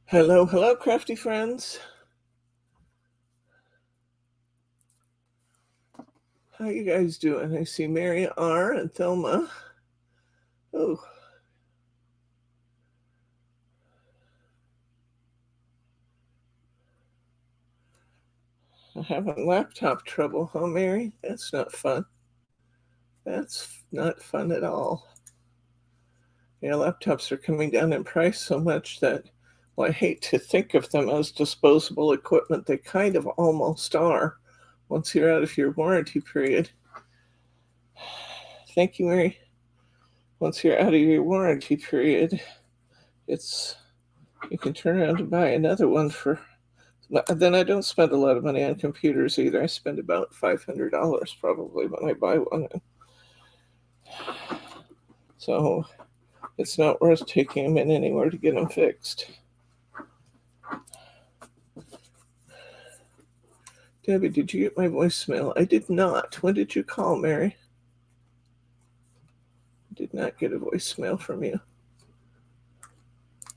Hello, hello, crafty friends. How you guys doing? I see Mary R. and Thelma. Oh, I'm having laptop trouble, huh, Mary? That's not fun. That's not fun at all. Yeah, laptops are coming down in price so much that, well, I hate to think of them as disposable equipment. They kind of almost are once you're out of your warranty period. Thank you, Mary. Once you're out of your warranty period, you can turn around and buy another one for. Then I don't spend a lot of money on computers either. I spend about $500 probably when I buy one. So it's not worth taking them in anywhere to get them fixed. Debbie, did you get my voicemail? I did not. When did you call, Mary? I did not get a voicemail from you.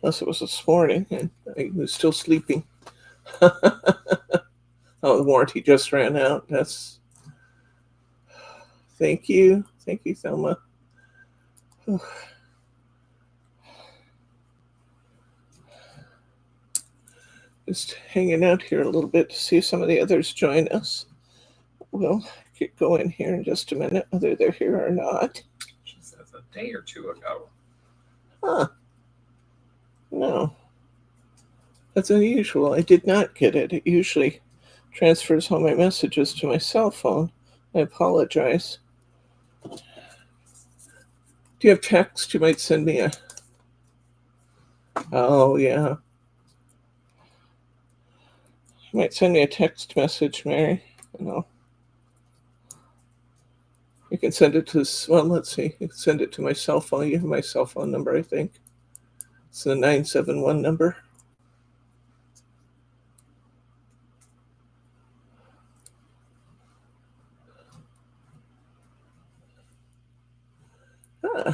Unless it was this morning and I was still sleeping. Oh, the warranty just ran out. Thank you. Thank you, Thelma. Just hanging out here a little bit to see if some of the others join us. We'll get going here in just a minute, whether they're here or not. She says a day or two ago. Huh. No. That's unusual. I did not get it. It usually transfers all my messages to my cell phone. I apologize. Do you have text? You might send me a... Oh, yeah. You might send me a text message, Mary. No. You can send it to... Well, let's see. You can send it to my cell phone. You have my cell phone number, I think. It's the 971 number.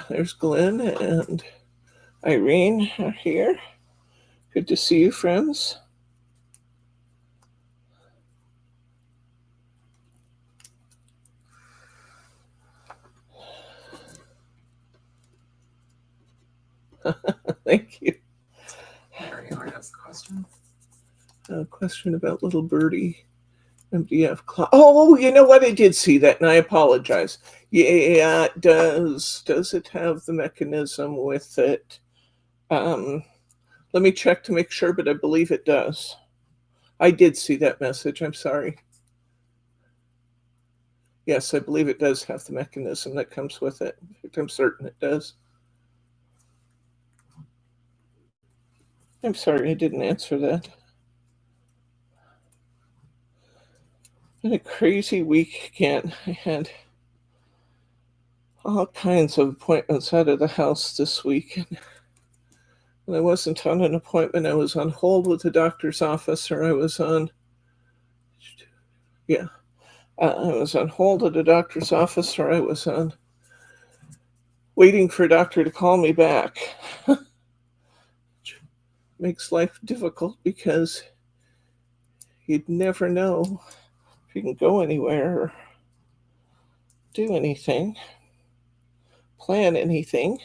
There's Glenn and Irene are here. Good to see you, friends. Thank you. Mary R. has a question. A question about little birdie. MDF clock. Oh, you know what? I did see that, and I apologize. Yeah, it does. Does it have the mechanism with it? Let me check to make sure, but I believe it does. I did see that message. I'm sorry. Yes, I believe it does have the mechanism that comes with it. In fact, I'm certain it does. I'm sorry I didn't answer that. Been a crazy week again. I had all kinds of appointments out of the house this week. And when I wasn't on an appointment, I was on hold with the doctor's office, or I was on, I was on hold at the doctor's office, or I was on waiting for a doctor to call me back. Which makes life difficult because you'd never know if you can go anywhere or do anything, plan anything.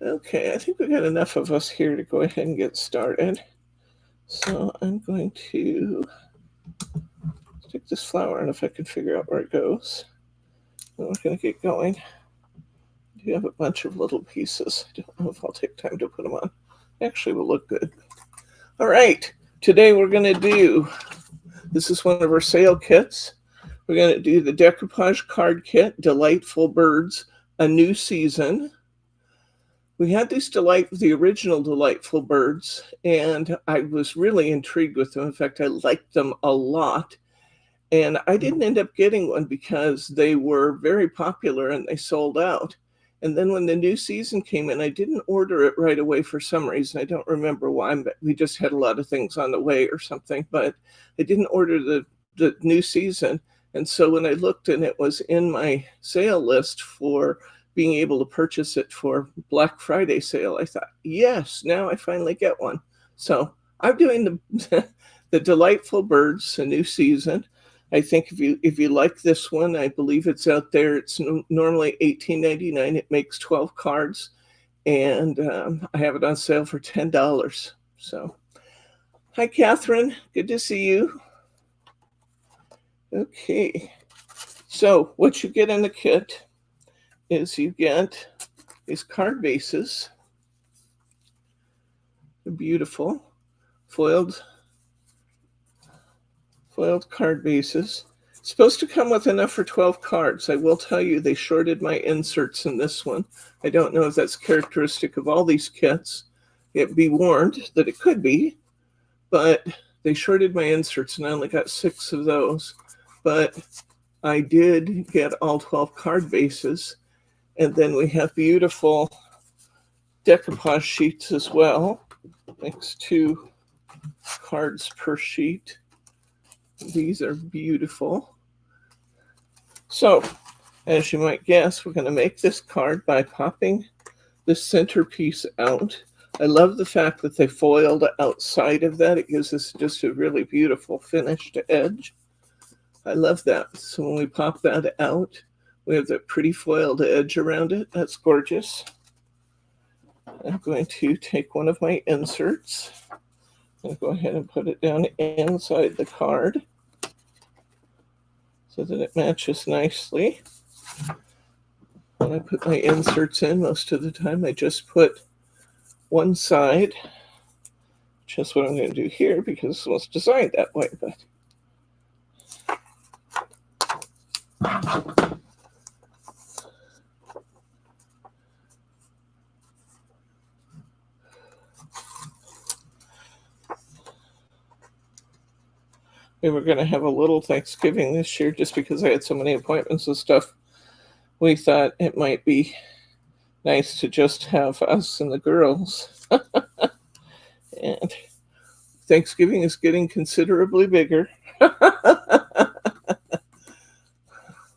Okay, I think we got enough of us here to go ahead and get started. So I'm going to stick this flower in if I can figure out where it goes. And we're going to get going. You have a bunch of little pieces. I don't know if I'll take time to put them on. Actually, will look good. All right, today we're going to do, this is one of our sale kits. We're going to do the Decoupage card kit, Delightful Birds, A New Season. We had the original Delightful Birds, and I was really intrigued with them. In fact, I liked them a lot. And I didn't end up getting one because they were very popular and they sold out. And then when the new season came in, I didn't order it right away for some reason. I don't remember why, but we just had a lot of things on the way or something. But I didn't order the new season. And so when I looked and it was in my sale list for being able to purchase it for Black Friday sale, I thought, yes, now I finally get one. So I'm doing the the Delightful Birds, a new season. I think if you like this one, I believe it's out there. It's normally $18.99. It makes 12 cards, and I have it on sale for $10. So, hi, Catherine. Good to see you. Okay. So what you get in the kit is you get these card bases. They're beautiful, foiled card bases. It's supposed to come with enough for 12 cards. I will tell you, they shorted my inserts in this one. I don't know if that's characteristic of all these kits. Be warned that it could be, but they shorted my inserts and I only got 6 of those. But I did get all 12 card bases. And then we have beautiful decoupage sheets as well. Makes 2 cards per sheet. These are beautiful. So, as you might guess, we're going to make this card by popping the centerpiece out. I love the fact that they foiled outside of that. It gives us just a really beautiful finished edge. I love that. So when we pop that out, we have that pretty foiled edge around it. That's gorgeous. I'm going to take one of my inserts and go ahead and put it down inside the card so that it matches nicely. When I put my inserts in, most of the time I just put one side, which is what I'm going to do here because it was designed that way. But we were going to have a little Thanksgiving this year just because I had so many appointments and stuff. We thought it might be nice to just have us and the girls. And Thanksgiving is getting considerably bigger.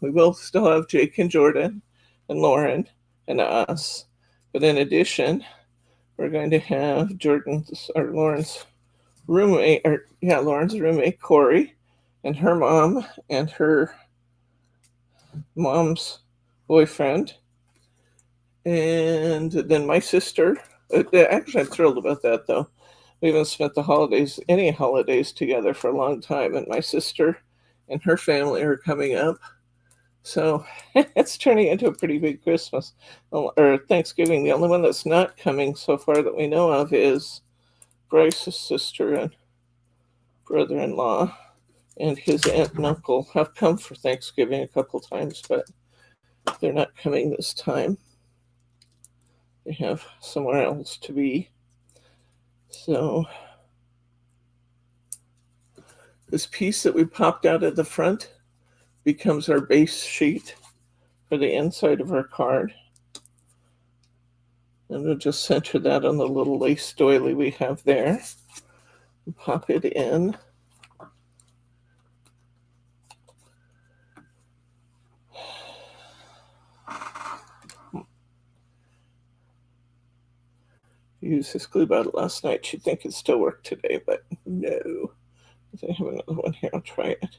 We will still have Jake and Jordan and Lauren and us. But in addition, we're going to have Lauren's roommate, Lauren's roommate, Corey, and her mom and her mom's boyfriend. And then my sister. Actually, I'm thrilled about that, though. We haven't spent any holidays together for a long time. And my sister and her family are coming up. So it's turning into a pretty big Christmas or Thanksgiving. The only one that's not coming so far that we know of is Bryce's sister and brother-in-law, and his aunt and uncle have come for Thanksgiving a couple times, but they're not coming this time. They have somewhere else to be. So this piece that we popped out at the front becomes our base sheet for the inside of our card. And we'll just center that on the little lace doily we have there. And pop it in. Used this glue bottle last night. You'd think it'd still work today, but no. I have another one here. I'll try it.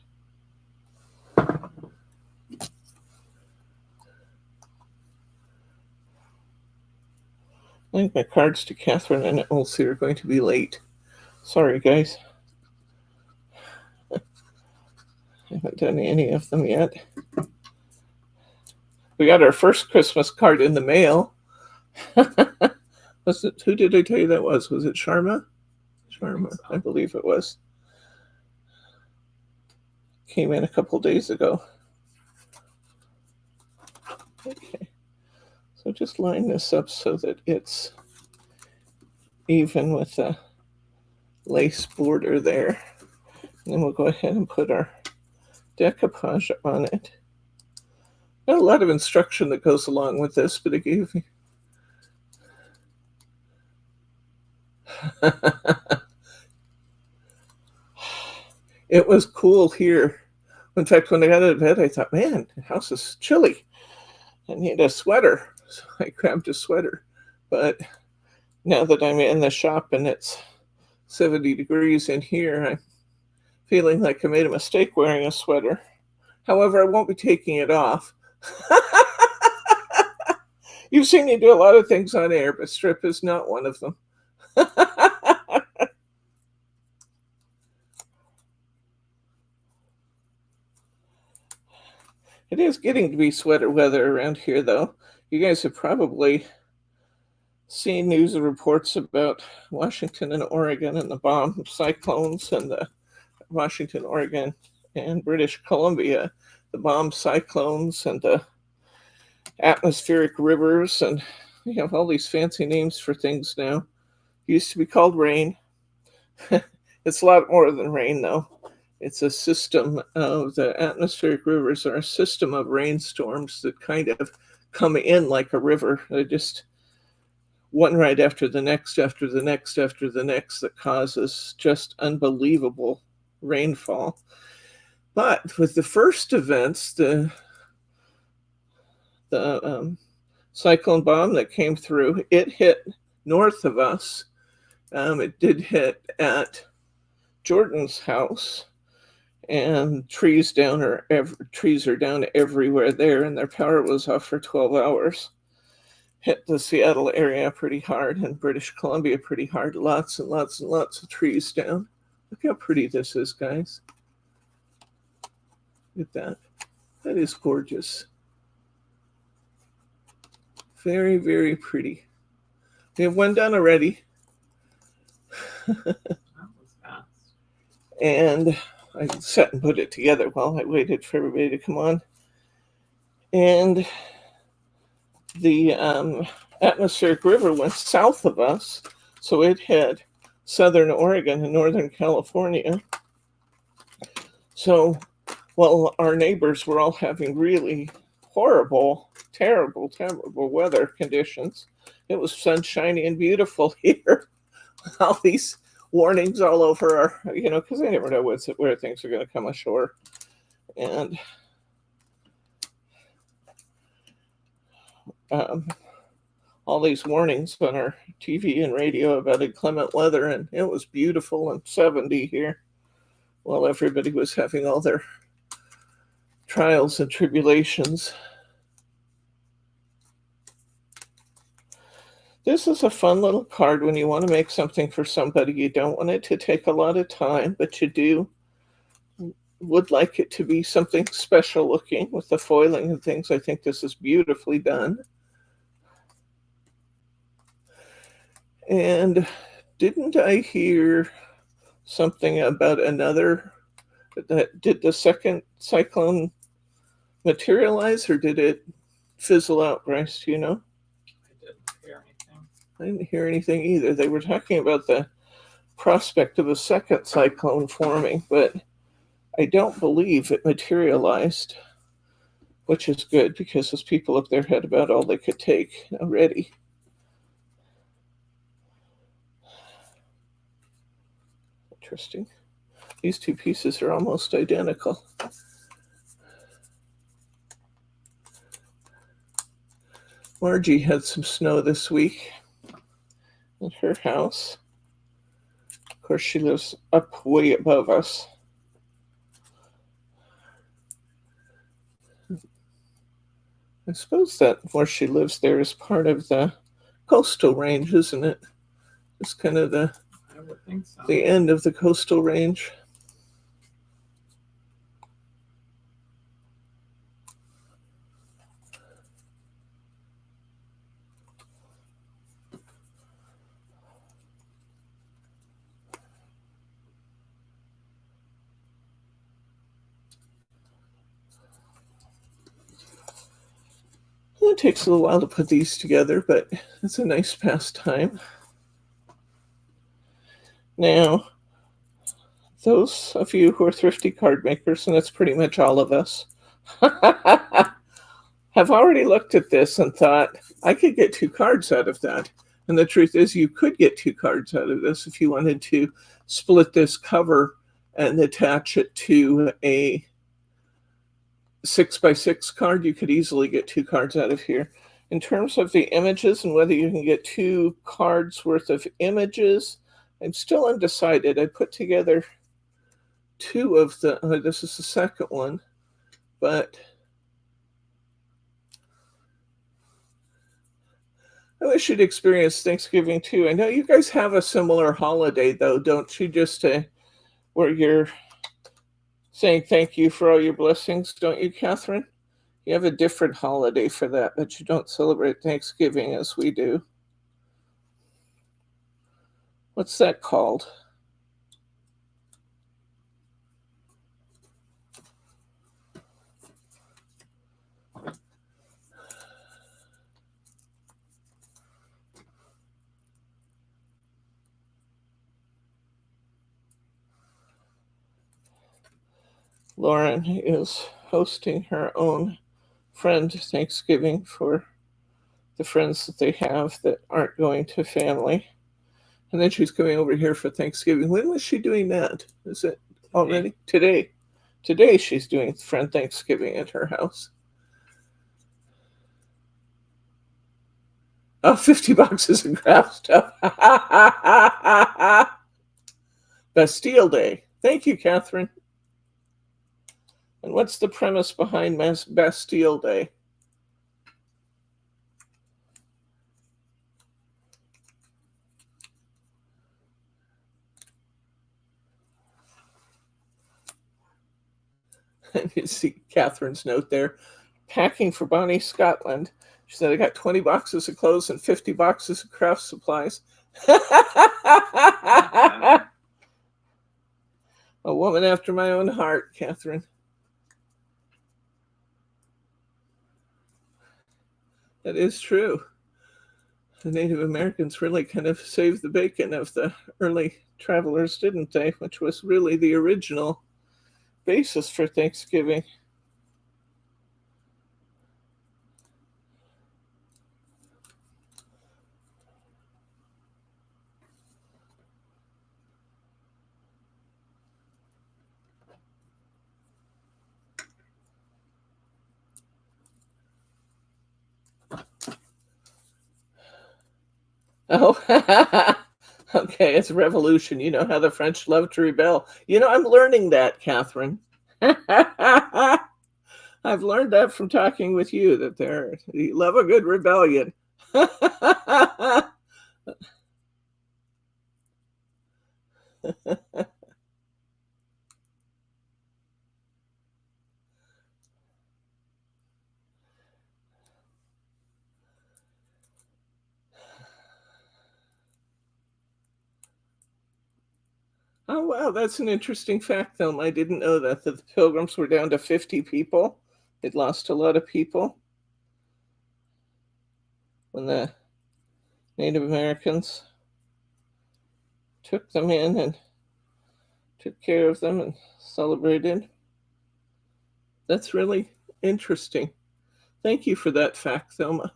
I think my cards to Catherine and Elsie are going to be late. Sorry, guys. I haven't done any of them yet. We got our first Christmas card in the mail. Who did I tell you that was? Was it Sharma? Sharma, I believe it was. Came in a couple days ago. Okay. So just line this up so that it's even with the lace border there. And then we'll go ahead and put our decoupage on it. Not a lot of instruction that goes along with this, but it gave me. It was cool here. In fact, when I got out of bed, I thought, man, the house is chilly. I need a sweater. So I grabbed a sweater. But now that I'm in the shop and it's 70 degrees in here, I'm feeling like I made a mistake wearing a sweater. However, I won't be taking it off. You've seen me do a lot of things on air, but strip is not one of them. It is getting to be sweater weather around here, though. You guys have probably seen news and reports about Washington and Oregon and the bomb cyclones and the Washington, Oregon, and British Columbia, the bomb cyclones and the atmospheric rivers, and we have all these fancy names for things now. It used to be called rain. It's a lot more than rain, though. It's a system of the atmospheric rivers are a system of rainstorms that kind of come in like a river. They're just one right after the next, after the next, after the next, that causes just unbelievable rainfall. But with the first events, the cyclone bomb that came through, it hit north of us. It did hit at Jordan's house, and trees are down everywhere there, and their power was off for 12 hours. Hit the Seattle area pretty hard and British Columbia pretty hard. Lots and lots and lots of trees down. Look how pretty this is, guys. Look at that. That is gorgeous. Very, very pretty. We have one done already. That was fast. And I sat and put it together while I waited for everybody to come on. And the atmospheric river went south of us, so it hit southern Oregon and northern California. So while our neighbors were all having really horrible, terrible, terrible weather conditions, it was sunshiny and beautiful here. All these warnings all over our, because I never know where things are going to come ashore. And all these warnings on our TV and radio about inclement weather, and it was beautiful and 70 here while everybody was having all their trials and tribulations. This is a fun little card when you want to make something for somebody. You don't want it to take a lot of time, but you would like it to be something special looking with the foiling and things. I think this is beautifully done. And didn't I hear something about did the second cyclone materialize, or did it fizzle out, Bryce? Do you know? I didn't hear anything either. They were talking about the prospect of a second cyclone forming, but I don't believe it materialized, which is good because those people up there had about all they could take already. Interesting. These two pieces are almost identical. Margie had some snow this week at her house. Of course, she lives up way above us. I suppose that where she lives there is part of the coastal range, isn't it? It's kind of I would think so. the end of the coastal range. It takes a little while to put these together, but it's a nice pastime. Now, those of you who are thrifty card makers, and that's pretty much all of us, have already looked at this and thought, I could get 2 cards out of that. And the truth is, you could get 2 cards out of this if you wanted to split this cover and attach it to a 6x6 card. You could easily get 2 cards out of here. In terms of the images and whether you can get 2 cards worth of images, I'm still undecided. I put together 2 of the, this is the second one, but I wish you'd experience Thanksgiving too. I know you guys have a similar holiday though, don't you? Just where you're saying thank you for all your blessings, don't you, Catherine? You have a different holiday for that, but you don't celebrate Thanksgiving as we do. What's that called? Lauren is hosting her own friend Thanksgiving for the friends that they have that aren't going to family. And then she's coming over here for Thanksgiving. When was she doing that? Is it already? Today. Today she's doing friend Thanksgiving at her house. Oh, 50 boxes of craft stuff. Bastille Day. Thank you, Catherine. And what's the premise behind Bastille Day? You see Catherine's note there. Packing for Bonnie, Scotland. She said, I got 20 boxes of clothes and 50 boxes of craft supplies. A woman after my own heart, Catherine. That is true. The Native Americans really kind of saved the bacon of the early travelers, didn't they? Which was really the original basis for Thanksgiving. Oh, okay, it's a revolution. You know how the French love to rebel. You know, I'm learning that, Catherine. I've learned that from talking with you, that they love a good rebellion. Oh, wow, that's an interesting fact, though. I didn't know that the Pilgrims were down to 50 people. They'd lost a lot of people when the Native Americans took them in and took care of them and celebrated. That's really interesting. Thank you for that fact, Thelma.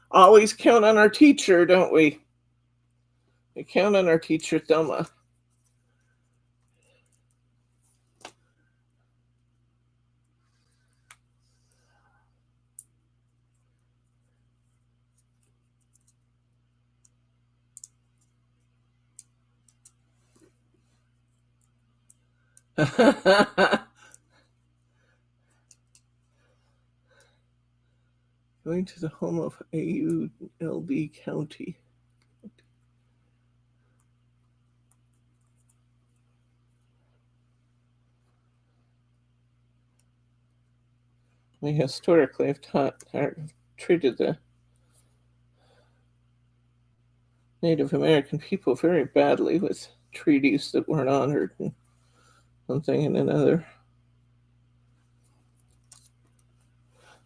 Always count on our teacher, don't we? We count on our teacher, Thelma. Going to the home of AULB County. We historically have treated the Native American people very badly with treaties that weren't honored and one thing and another.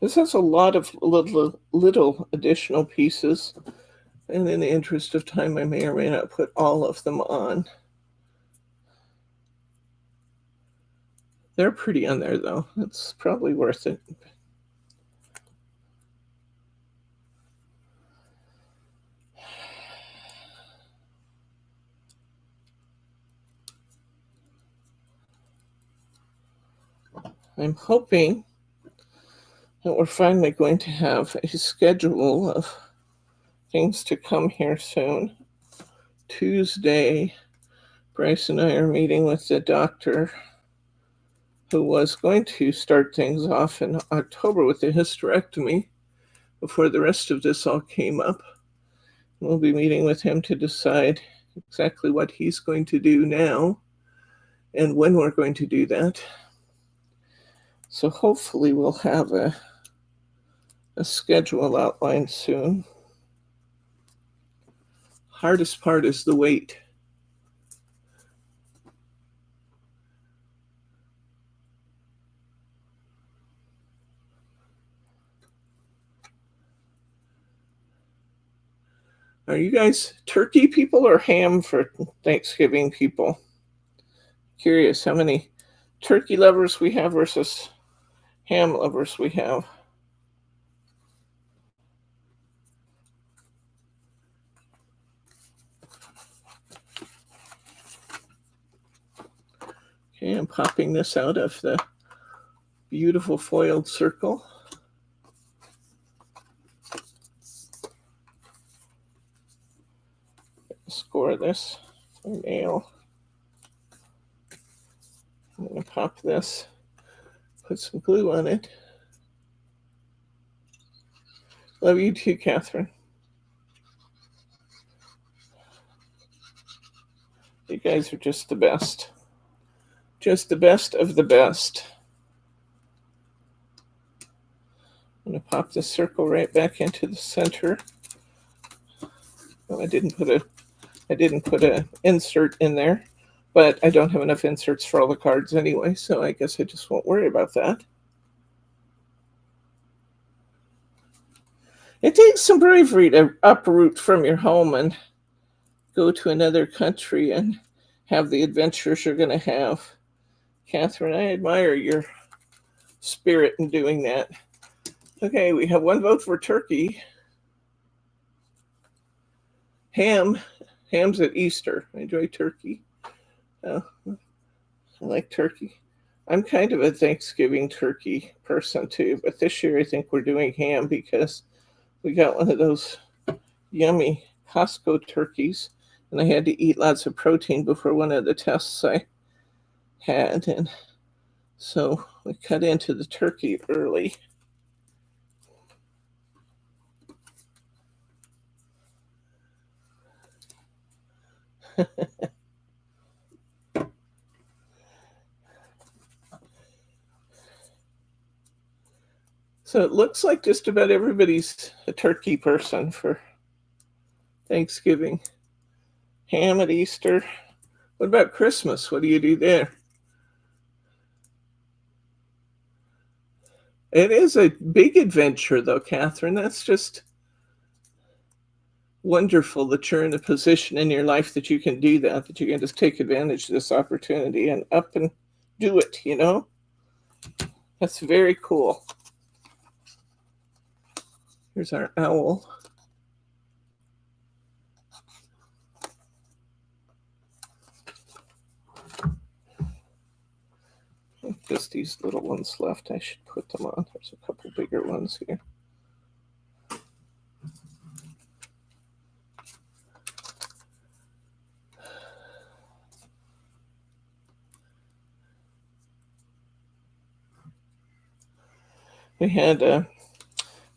This has a lot of little additional pieces, and in the interest of time, I may or may not put all of them on. They're pretty on there, though. It's probably worth it. I'm hoping And we're finally going to have a schedule of things to come here soon. Tuesday, Bryce and I are meeting with the doctor who was going to start things off in October with a hysterectomy before the rest of this all came up. We'll be meeting with him to decide exactly what he's going to do now and when we're going to do that. So hopefully we'll have a schedule outlined soon. Hardest part is the wait. Are you guys turkey people or ham for Thanksgiving people? Curious how many turkey lovers we have versus ham lovers we have. Okay, I'm popping this out of the beautiful foiled circle. Score this for nail. I'm going to pop this, put some glue on it. Love you too, Catherine. You guys are just the best. Just the best of the best. I'm going to pop this circle right back into the center. Well, I didn't put an insert in there, but I don't have enough inserts for all the cards anyway, so I guess I just won't worry about that. It takes some bravery to uproot from your home and go to another country and have the adventures you're going to have. Catherine, I admire your spirit in doing that. Okay, we have one vote for turkey. Ham's at Easter. I enjoy turkey. I like turkey. I'm kind of a Thanksgiving turkey person too, but this year I think we're doing ham because we got one of those yummy Costco turkeys, and I had to eat lots of protein before one of the tests I had, and so we cut into the turkey early. So it looks like just about everybody's a turkey person for Thanksgiving. Ham at Easter. What about Christmas? What do you do there? It is a big adventure, though, Catherine. That's just wonderful that you're in a position in your life that you can do that you can just take advantage of this opportunity and up and do it, you know? That's very cool. Here's our owl. Just these little ones left. I should put them on. There's a couple bigger ones here. We had a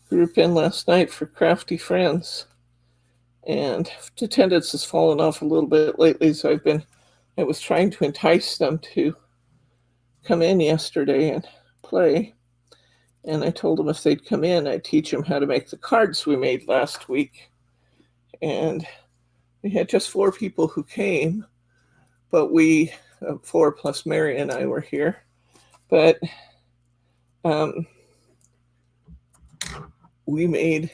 group in last night for Crafty Friends, and attendance has fallen off a little bit lately, so I was trying to entice them to come in yesterday and play, and I told them if they'd come in, I'd teach them how to make the cards we made last week. And we had just 4 people who came, but 4 plus Mary and I were here, but we made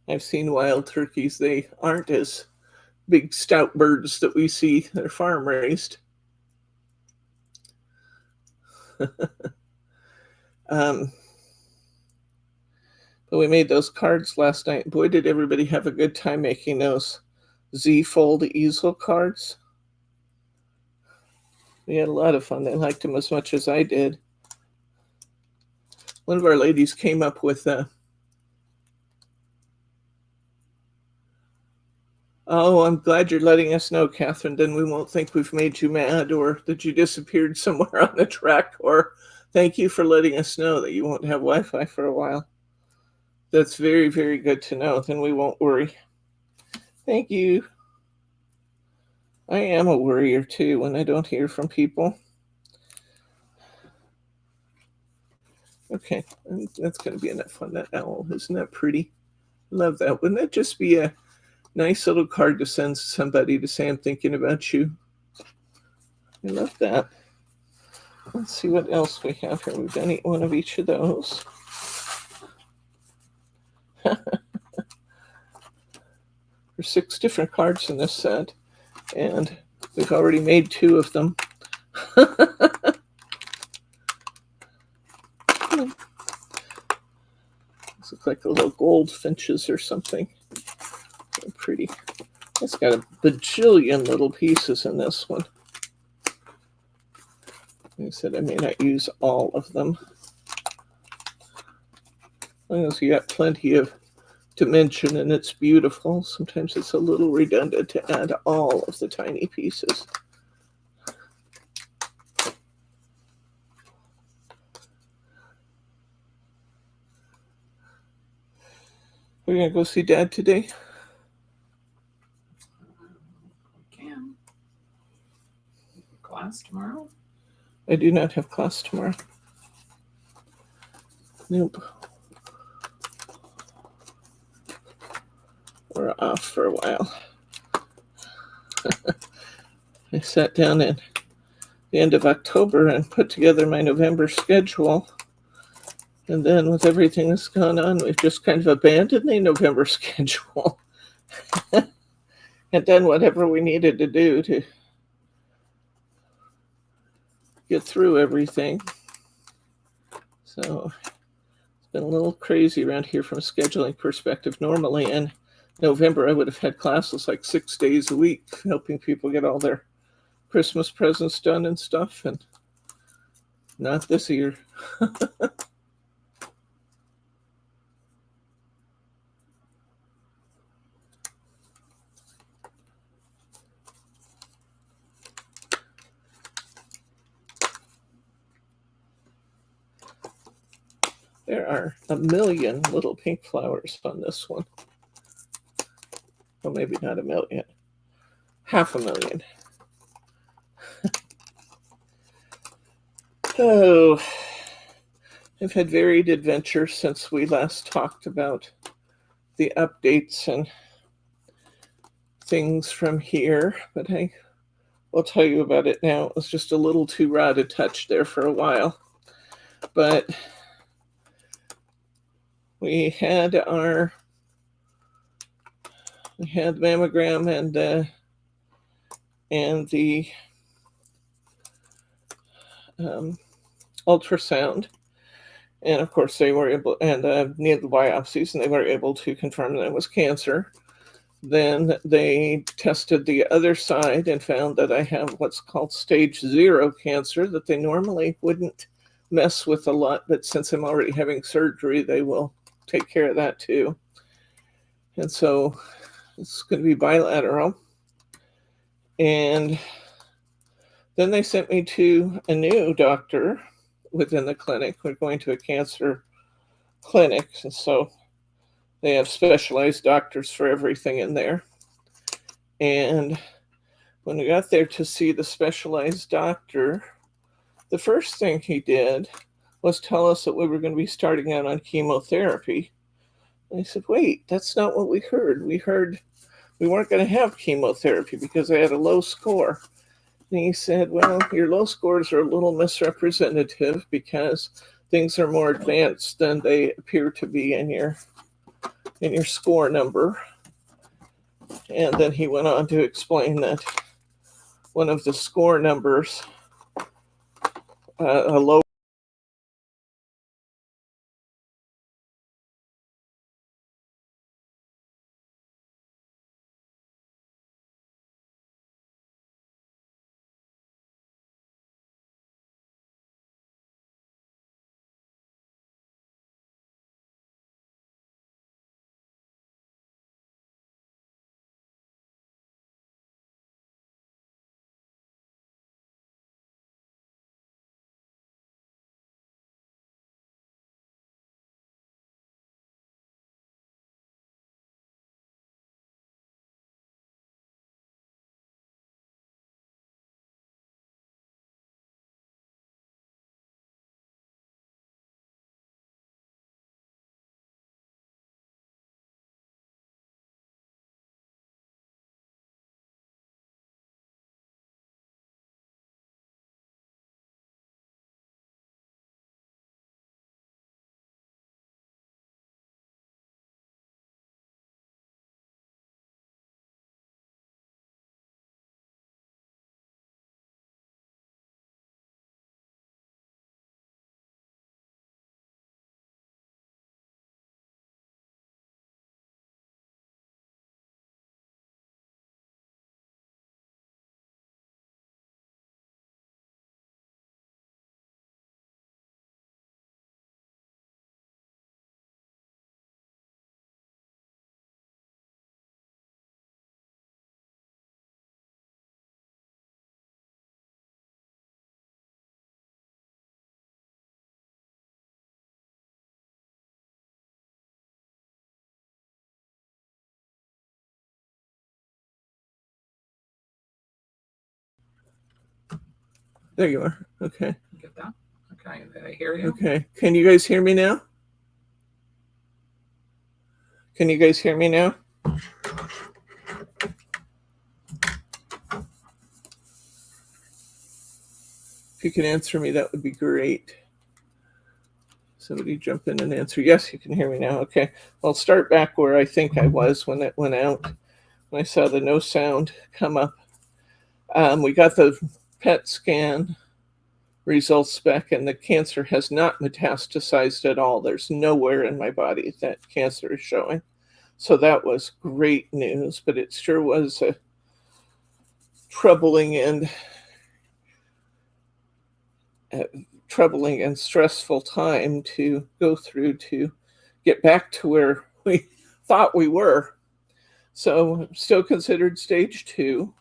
I've seen wild turkeys. They aren't as big stout birds that we see. They're farm raised. But we made those cards last night. Boy, did everybody have a good time making those Z-fold easel cards. We had a lot of fun. They liked them as much as I did. One of our ladies came up with oh, I'm glad you're letting us know, Catherine. Then we won't think we've made you mad or that you disappeared somewhere on the track. Or thank you for letting us know that you won't have Wi-Fi for a while. That's very, very good to know. Then we won't worry. Thank you. I am a worrier too when I don't hear from people. Okay, that's going to be enough on that owl. Isn't that pretty? Love that. Wouldn't that just be a nice little card to send somebody to say I'm thinking about you? I love that. Let's see what else we have here. We've done one of each of those. There's 6 different cards in this set, and we've already made 2 of them. These look like the little goldfinches or something. They're pretty. It's got a bajillion little pieces in this one. Like I said, I may not use all of them. As long as you got plenty of dimension and it's beautiful. Sometimes it's a little redundant to add all of the tiny pieces. We're going to go see Dad today. Can. Class tomorrow? I do not have class tomorrow. Nope. We're off for a while. I sat down at the end of October and put together my November schedule. And then with everything that's gone on, we've just kind of abandoned the November schedule and done whatever we needed to do to get through everything. So it's been a little crazy around here from a scheduling perspective. Normally in November, I would have had classes like 6 days a week, helping people get all their Christmas presents done and stuff, and not this year. There are a million little pink flowers on this one. Well, maybe not a million. 500,000. Oh, I've had varied adventures since we last talked about the updates and things from here, but I will tell you about it now. It was just a little too raw to touch there for a while. But we had mammogram and the ultrasound, and of course they were able, and near the biopsies, and they were able to confirm that it was cancer. Then they tested the other side and found that I have what's called stage 0 cancer that they normally wouldn't mess with a lot, but since I'm already having surgery, they will take care of that too. And so it's going to be bilateral. And then they sent me to a new doctor within the clinic. We're going to a cancer clinic, and so they have specialized doctors for everything in there. And when we got there to see the specialized doctor, the first thing he did was tell us that we were going to be starting out on chemotherapy. And I said, wait, that's not what we heard. We heard we weren't going to have chemotherapy because I had a low score. And he said, well, your low scores are a little misrepresentative because things are more advanced than they appear to be in your score number. And then he went on to explain that one of the score numbers, a low There you are. Okay. Get that? Okay, did I hear you? Okay. Can you guys hear me now? Can you guys hear me now? If you can answer me, that would be great. Somebody jump in and answer. Yes, you can hear me now. Okay. I'll start back where I think I was when it went out. When I saw the no sound come up. We got the PET scan results back, and the cancer has not metastasized at all. There's nowhere in my body that cancer is showing. So that was great news, but it sure was a troubling and stressful time to go through to get back to where we thought we were. So still considered stage 2.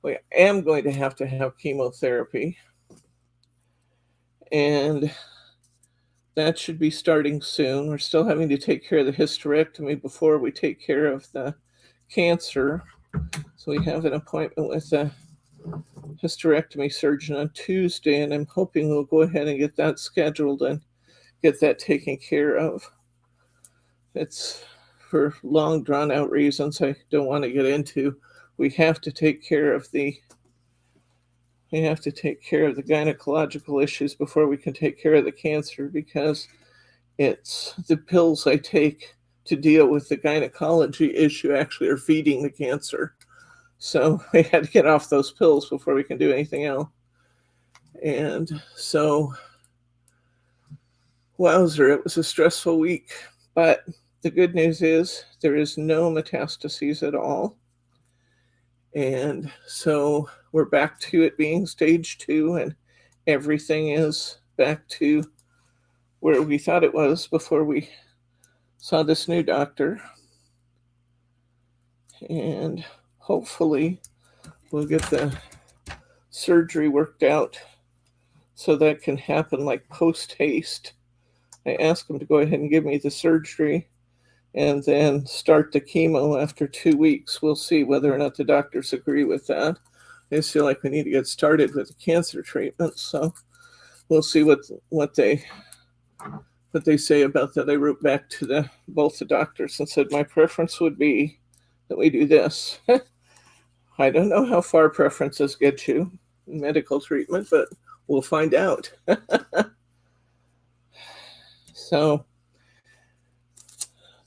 I am going to have chemotherapy, and that should be starting soon. We're still having to take care of the hysterectomy before we take care of the cancer. So we have an appointment with the hysterectomy surgeon on Tuesday, and I'm hoping we'll go ahead and get that scheduled and get that taken care of. It's for long drawn out reasons I don't want to get into. We have to take care of the gynecological issues before we can take care of the cancer, because it's the pills I take to deal with the gynecology issue actually are feeding the cancer. So we had to get off those pills before we can do anything else. And so, wowzer, it was a stressful week. But the good news is there is no metastases at all. And so we're back to it being stage 2, and everything is back to where we thought it was before we saw this new doctor. And hopefully we'll get the surgery worked out so that can happen like post haste. I asked him to go ahead and give me the surgery and then start the chemo after 2 weeks. We'll see whether or not the doctors agree with that. I just feel like we need to get started with the cancer treatment, so we'll see what they say about that. I wrote back to both the doctors and said my preference would be that we do this. I don't know how far preferences get you in medical treatment, but we'll find out. So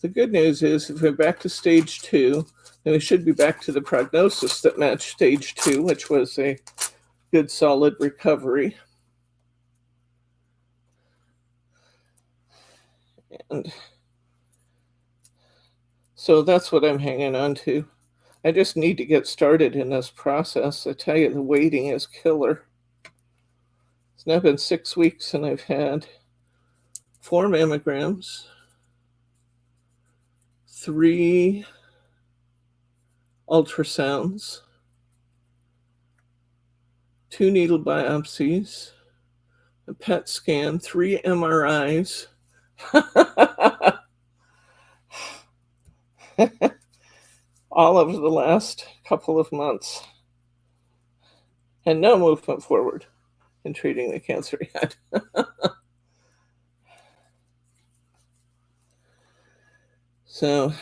the good news is if we're back to stage 2, then we should be back to the prognosis that matched stage 2, which was a good solid recovery. And so that's what I'm hanging on to. I just need to get started in this process. I tell you, the waiting is killer. It's now been 6 weeks and I've had 4 mammograms, 3 ultrasounds, 2 needle biopsies, a PET scan, 3 MRIs. All over the last couple of months. And no movement forward in treating the cancer yet. So,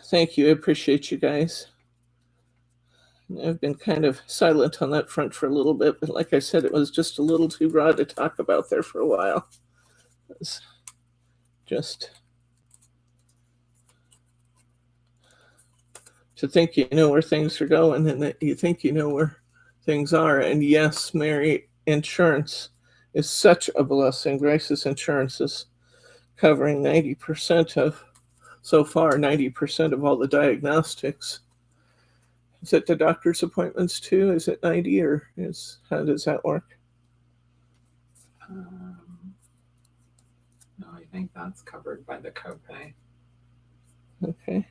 thank you. I appreciate you guys. I've been kind of silent on that front for a little bit, but like I said, it was just a little too raw to talk about there for a while. It was just to think you know where things are going and that you think you know where things are. And yes, Mary, insurance is such a blessing. Grace's insurance is covering 90% of, so far, 90% of all the diagnostics. Is it the doctor's appointments too? Is it 90 or how does that work? No, I think that's covered by the copay. Okay.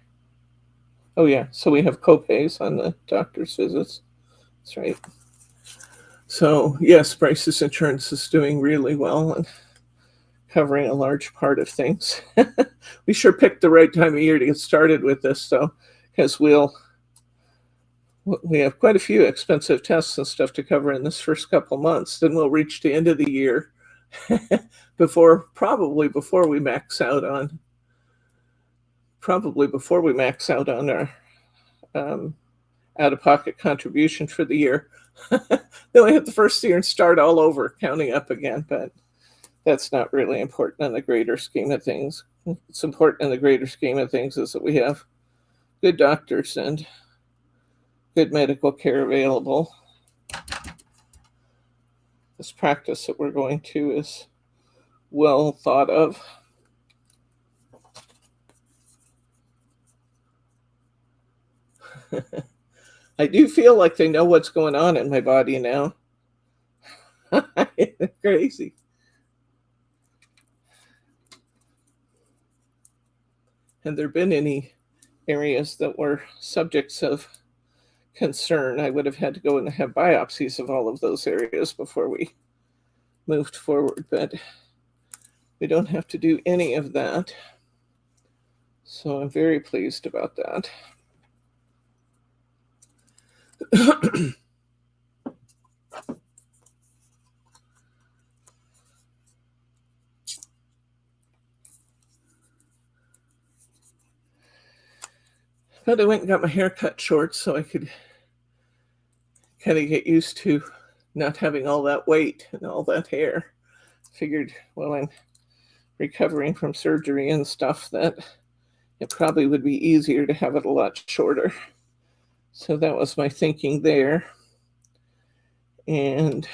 Oh yeah, so we have copays on the doctor's visits. That's right. So yes, Bryce's insurance is doing really well and covering a large part of things. We sure picked the right time of year to get started with this, though, because we'll we have quite a few expensive tests and stuff to cover in this first couple months. Then we'll reach the end of the year probably before we max out on our out-of-pocket contribution for the year. Then we hit the first year and start all over, counting up again. But that's not really important in the greater scheme of things. What's important in the greater scheme of things is that we have good doctors and good medical care available. This practice that we're going to is well thought of. I do feel like they know what's going on in my body now. It's crazy. Had there been any areas that were subjects of concern, I would have had to go and have biopsies of all of those areas before we moved forward, but we don't have to do any of that. So I'm very pleased about that. But I went and got my hair cut short so I could kind of get used to not having all that weight and all that hair. Figured while I'm recovering from surgery and stuff that it probably would be easier to have it a lot shorter. So that was my thinking there. And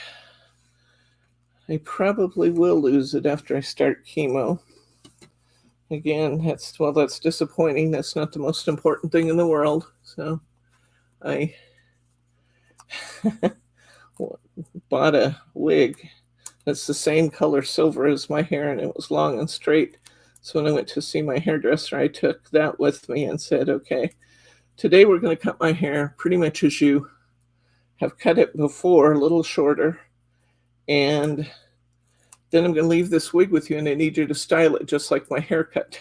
I probably will lose it after I start chemo. Again, that's disappointing. That's not the most important thing in the world. So I bought a wig that's the same color silver as my hair, and it was long and straight. So when I went to see my hairdresser, I took that with me and said, okay, today we're going to cut my hair pretty much as you have cut it before, a little shorter. And then I'm going to leave this wig with you, and I need you to style it just like my haircut.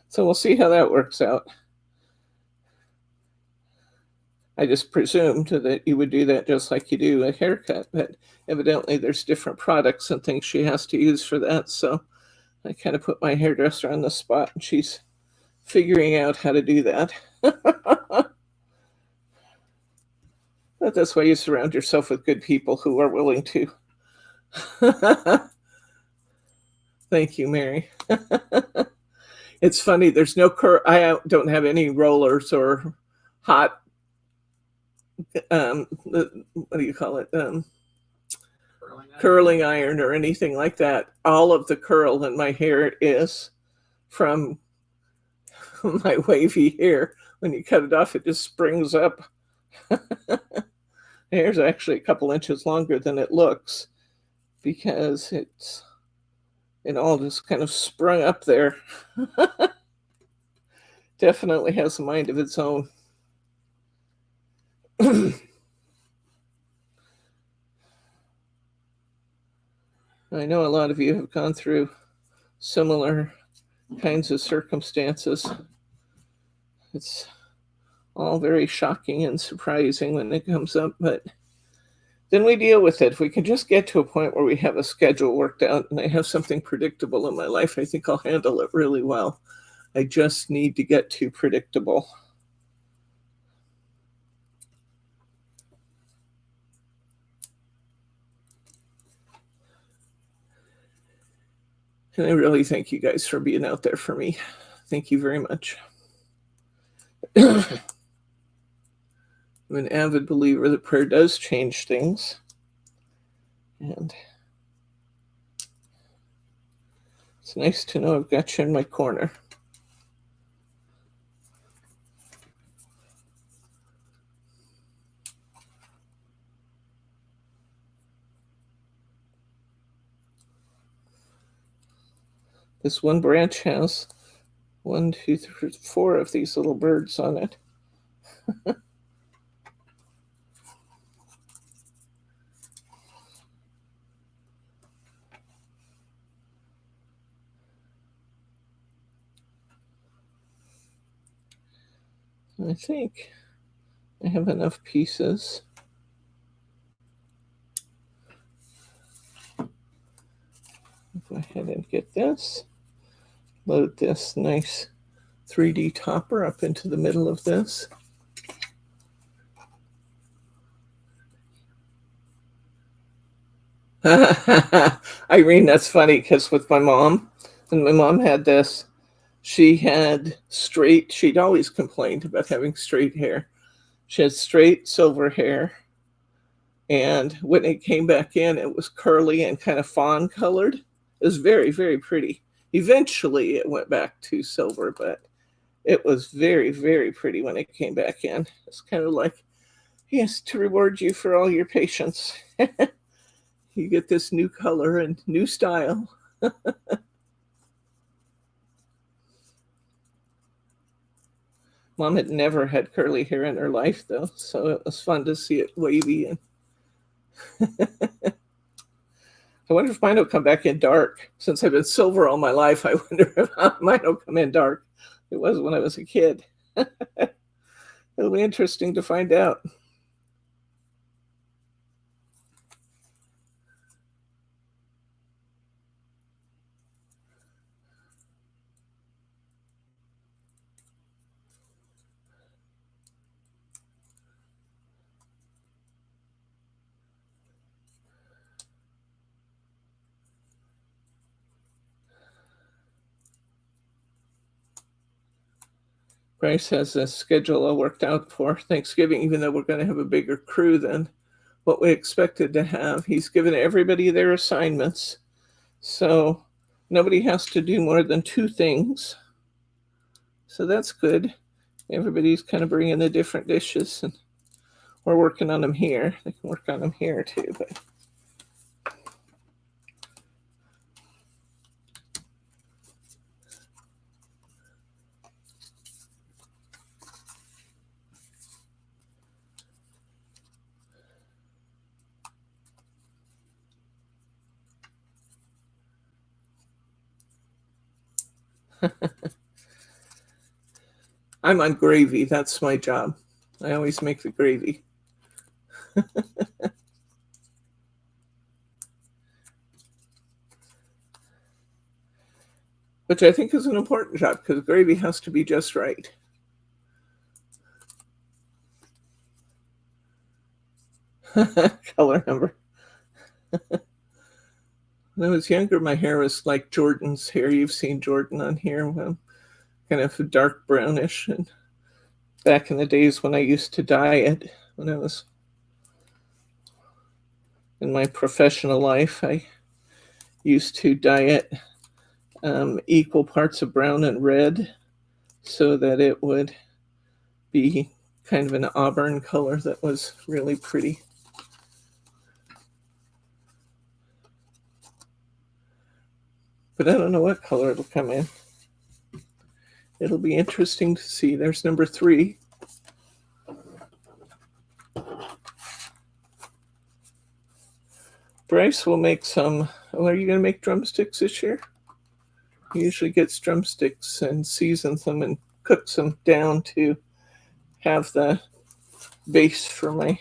So we'll see how that works out. I just presumed that you would do that just like you do a haircut, but evidently there's different products and things she has to use for that. So I kind of put my hairdresser on the spot, and she's figuring out how to do that. But that's why you surround yourself with good people who are willing to. Thank you, Mary. It's funny, there's no I don't have any rollers or hot what do you call it? Curling iron or anything like that. All of the curl in my hair is from my wavy hair. When you cut it off, it just springs up. The hair's actually a couple inches longer than it looks because it all just kind of sprung up there. Definitely has a mind of its own. I know a lot of you have gone through similar kinds of circumstances. It's all very shocking and surprising when it comes up, but then we deal with it. If we can just get to a point where we have a schedule worked out and I have something predictable in my life, I think I'll handle it really well. I just need to get to predictable. And I really thank you guys for being out there for me. Thank you very much. I'm an avid believer that prayer does change things. And it's nice to know I've got you in my corner. This one branch has 1, 2, 3, 4 of these little birds on it. I think I have enough pieces. Go ahead and get this. Load this nice 3D topper up into the middle of this. Irene, that's funny because with my mom, when my mom had this, she had straight, she'd always complained about having straight hair. She had straight silver hair. And when it came back in, it was curly and kind of fawn colored. It was very, very pretty. Eventually, it went back to silver, but it was very, very pretty when it came back in. It's kind of like, yes, to reward you for all your patience. You get this new color and new style. Mom had never had curly hair in her life, though, so it was fun to see it wavy. And I wonder if mine will come back in dark. Since I've been silver all my life, I wonder if mine will come in dark. It was when I was a kid. It'll be interesting to find out. Bryce has a schedule all worked out for Thanksgiving, even though we're going to have a bigger crew than what we expected to have. He's given everybody their assignments, so nobody has to do more than 2 things. So that's good. Everybody's kind of bringing the different dishes, and we're working on them here. They can work on them here too, but I'm on gravy. That's my job. I always make the gravy. Which I think is an important job because gravy has to be just right. Color number. When I was younger, my hair was like Jordan's hair. You've seen Jordan on here. Well, kind of dark brownish. And back in the days when I used to dye it, when I was in my professional life, I used to dye it equal parts of brown and red so that it would be kind of an auburn color that was really pretty. But I don't know what color it'll come in. It'll be interesting to see. There's number 3. Bryce will make some. Oh, are you going to make drumsticks this year? He usually gets drumsticks and seasons them and cooks them down to have the base for my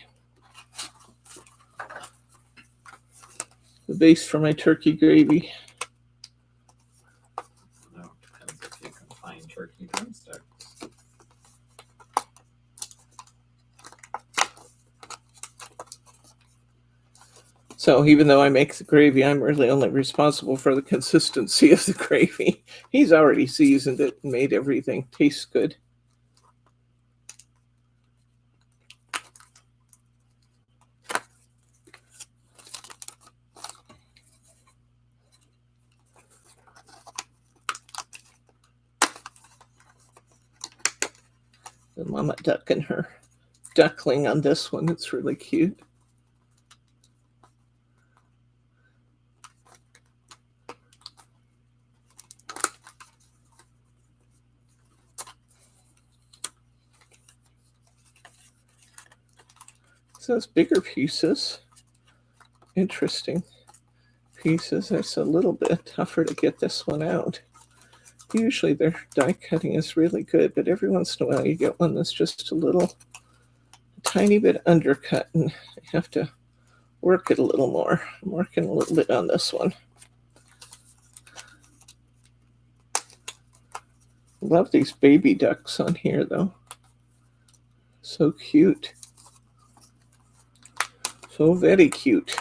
turkey gravy. No, depends if you can find turkey drumsticks. So even though I make the gravy, I'm really only responsible for the consistency of the gravy. He's already seasoned it and made everything taste good. The mama duck and her duckling on this one. It's really cute. So it's bigger pieces. Interesting pieces. It's a little bit tougher to get this one out. Usually their die cutting is really good, but every once in a while you get one that's just a little tiny bit undercut and I have to work it a little more. I'm working a little bit on this one. Love these baby ducks on here though. So cute. So very cute.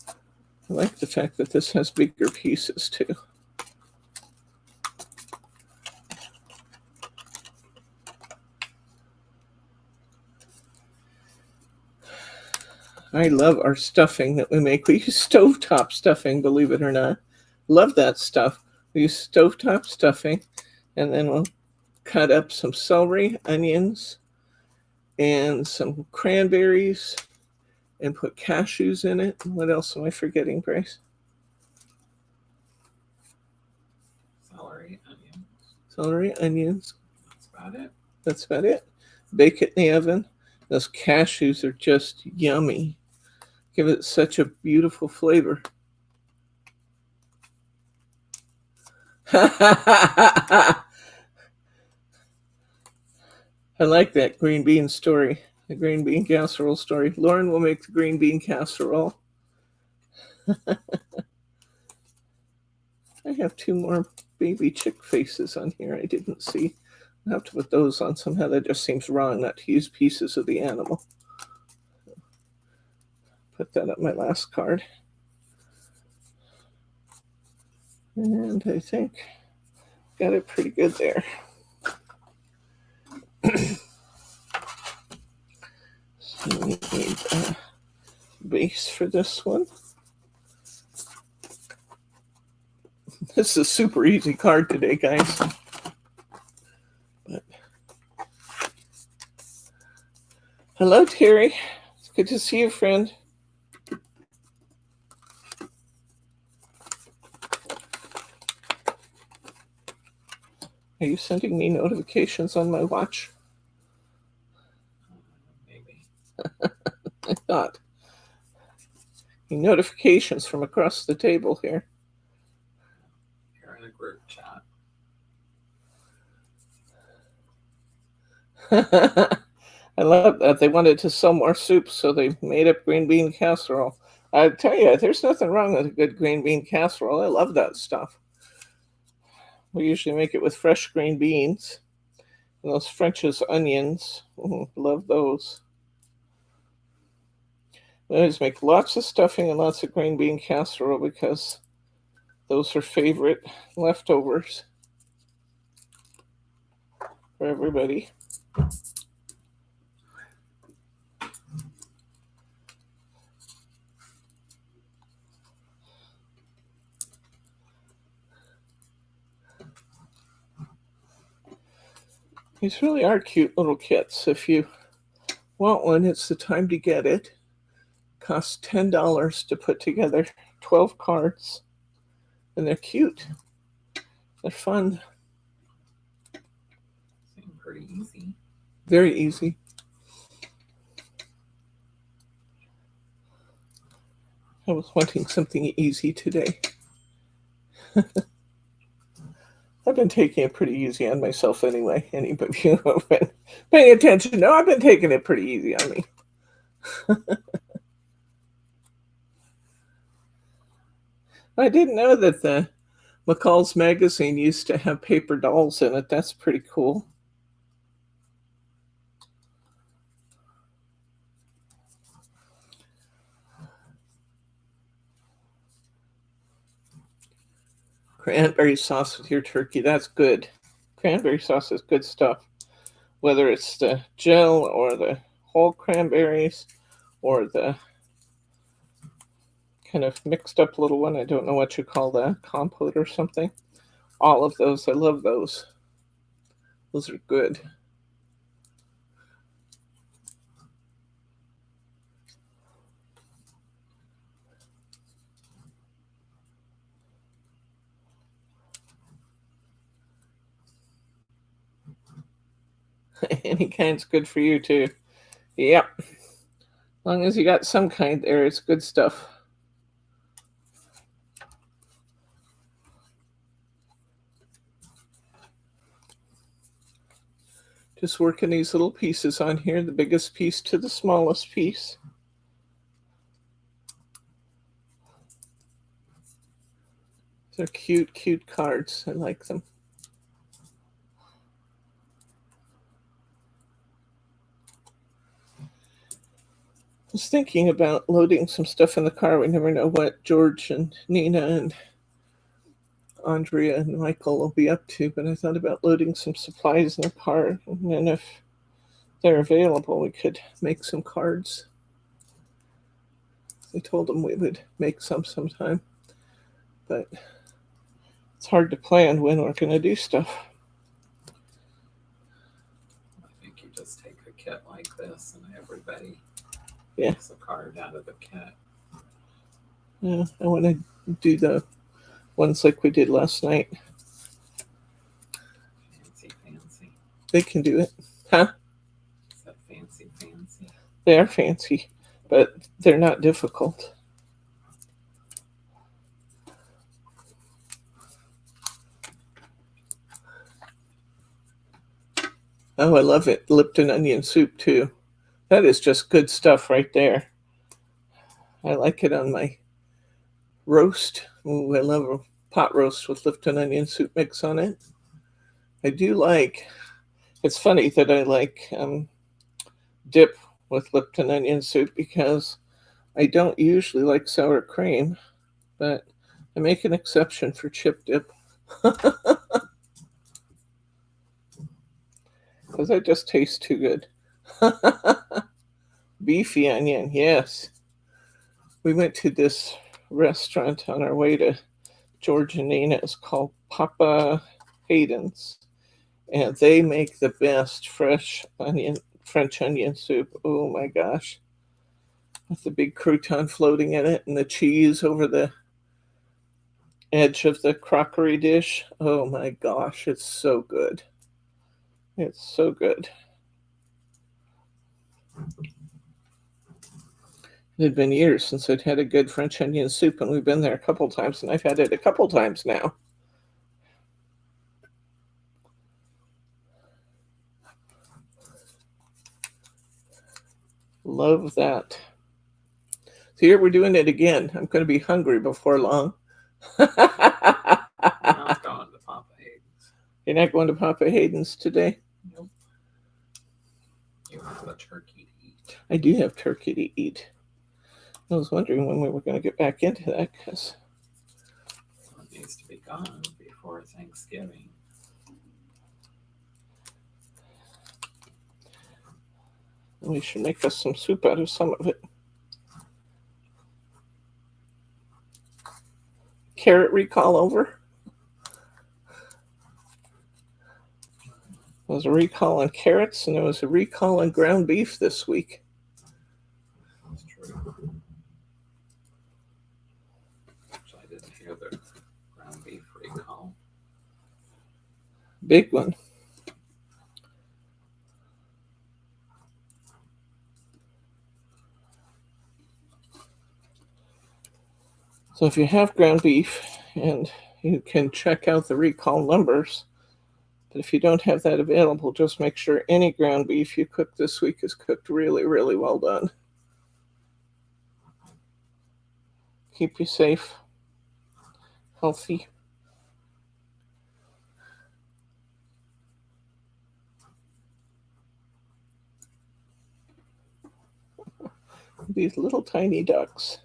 I like the fact that this has bigger pieces too. I love our stuffing that we make. We use stovetop stuffing, believe it or not. Love that stuff. We use stovetop stuffing, and then we'll cut up some celery, onions, and some cranberries, and put cashews in it. What else am I forgetting, Bryce? Celery, onions. Celery, onions. That's about it. That's about it. Bake it in the oven. Those cashews are just yummy. Give it such a beautiful flavor. I like that green bean story, the green bean casserole story. Lauren will make the green bean casserole. I have 2 more baby chick faces on here I didn't see. I'll have to put those on. Somehow that just seems wrong not to use pieces of the animal. Put that on my last card. And I think got it pretty good there. So we need a base for this one. This is a super easy card today, guys. But hello, Terry. It's good to see you, friend. Are you sending me notifications on my watch? Maybe. I thought. Notifications from across the table here. You're in a group chat. I love that. They wanted to sell more soup, so they made up green bean casserole. I tell you, there's nothing wrong with a good green bean casserole. I love that stuff. We usually make it with fresh green beans. And those French's onions. Love those. We always make lots of stuffing and lots of green bean casserole because those are favorite leftovers for everybody. These really are cute little kits. If you want one, it's the time to get it. Costs $10 to put together 12 cards. And they're cute. They're fun. Seem pretty easy. Very easy. I was wanting something easy today. I've been taking it pretty easy on myself anyway. Anybody who have been paying attention, no, I've been taking it pretty easy on me. I didn't know that the McCall's magazine used to have paper dolls in it. That's pretty cool. Cranberry sauce with your turkey. That's good. Cranberry sauce is good stuff. Whether it's the gel or the whole cranberries or the kind of mixed up little one. I don't know what you call that. Compote or something. All of those. I love those. Those are good. Any kind's good for you too. Yep. As long as you got some kind there, it's good stuff. Just working these little pieces on here, the biggest piece to the smallest piece. They're cute, cute cards. I like them. I was thinking about loading some stuff in the car. We never know what George and Nina and Andrea and Michael will be up to, but I thought about loading some supplies in the car, and then if they're available, we could make some cards. I told them we would make some sometime, but it's hard to plan when we're going to do stuff. I think you just take a kit like this and everybody Yeah. makes a card out of the kit. Yeah, I want to do the ones like we did last night. Fancy, fancy. They can do it. Huh? Is that fancy, fancy? They are fancy, but they're not difficult. Oh, I love it. Lipton onion soup, too. That is just good stuff right there. I like it on my roast. Ooh, I love a pot roast with Lipton onion soup mix on it. I do like, it's funny that I like dip with Lipton onion soup because I don't usually like sour cream, but I make an exception for chip dip. Because that just tastes too good. Beefy onion, yes. We went to this restaurant on our way to George and Nina. It's called Papa Hayden's, and they make the best French onion soup. Oh my gosh, with the big crouton floating in it and the cheese over the edge of the crockery dish. Oh my gosh, it's so good. It's so good. It had been years since I'd had a good French onion soup, and we've been there a couple times, and I've had it a couple times now. Love that. So here we're doing it again. I'm going to be hungry before long. I'm not going to Papa Hayden's. You're not going to Papa Hayden's today? Nope. You have a turkey to eat. I do have turkey to eat. I was wondering when we were going to get back into that because it needs to be gone before Thanksgiving. We should make us some soup out of some of it. Carrot recall over. There was a recall on carrots, and there was a recall on ground beef this week. That's true. Actually, I didn't hear the ground beef recall. Big one. So if you have ground beef, and you can check out the recall numbers, but if you don't have that available, just make sure any ground beef you cook this week is cooked really, really well done. Keep you safe, healthy. These little tiny ducks.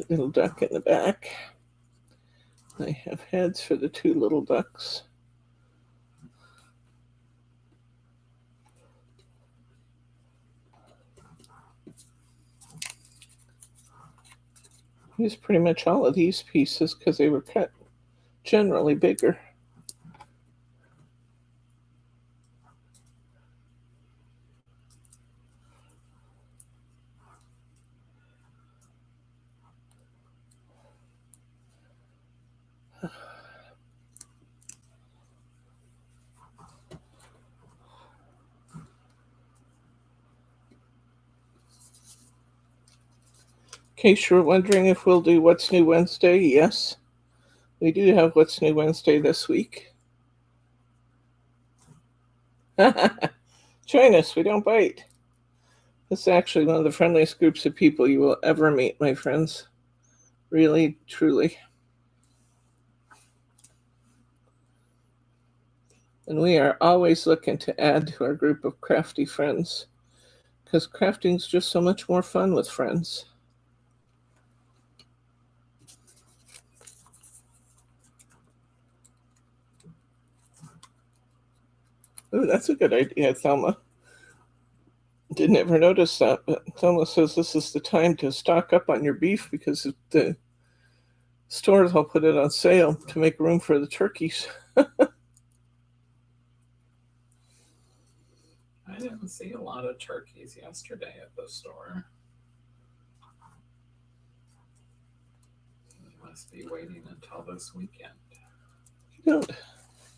Little duck in the back. I have heads for the two little ducks. Use pretty much all of these pieces because they were cut generally bigger. case you're wondering if we'll do What's New Wednesday, yes, we do have What's New Wednesday this week. Join us, we don't bite. This is actually one of the friendliest groups of people you will ever meet, my friends. Really, truly. And we are always looking to add to our group of crafty friends, because crafting is just so much more fun with friends. Ooh, that's a good idea, Thelma. Didn't ever notice that, but Thelma says this is the time to stock up on your beef because the stores will put it on sale to make room for the turkeys. I didn't see a lot of turkeys yesterday at the store. We must be waiting until this weekend. We don't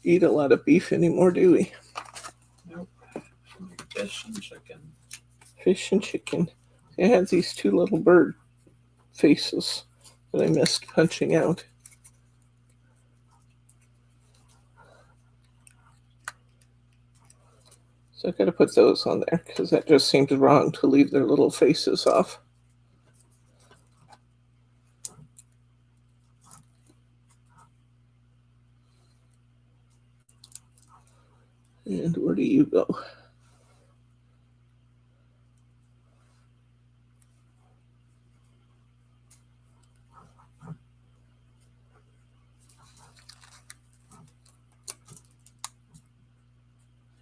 eat a lot of beef anymore, do we? Nope. Fish and chicken. Fish and chicken. I had these two little bird faces that I missed punching out. So I got to put those on there because that just seemed wrong to leave their little faces off. And where do you go?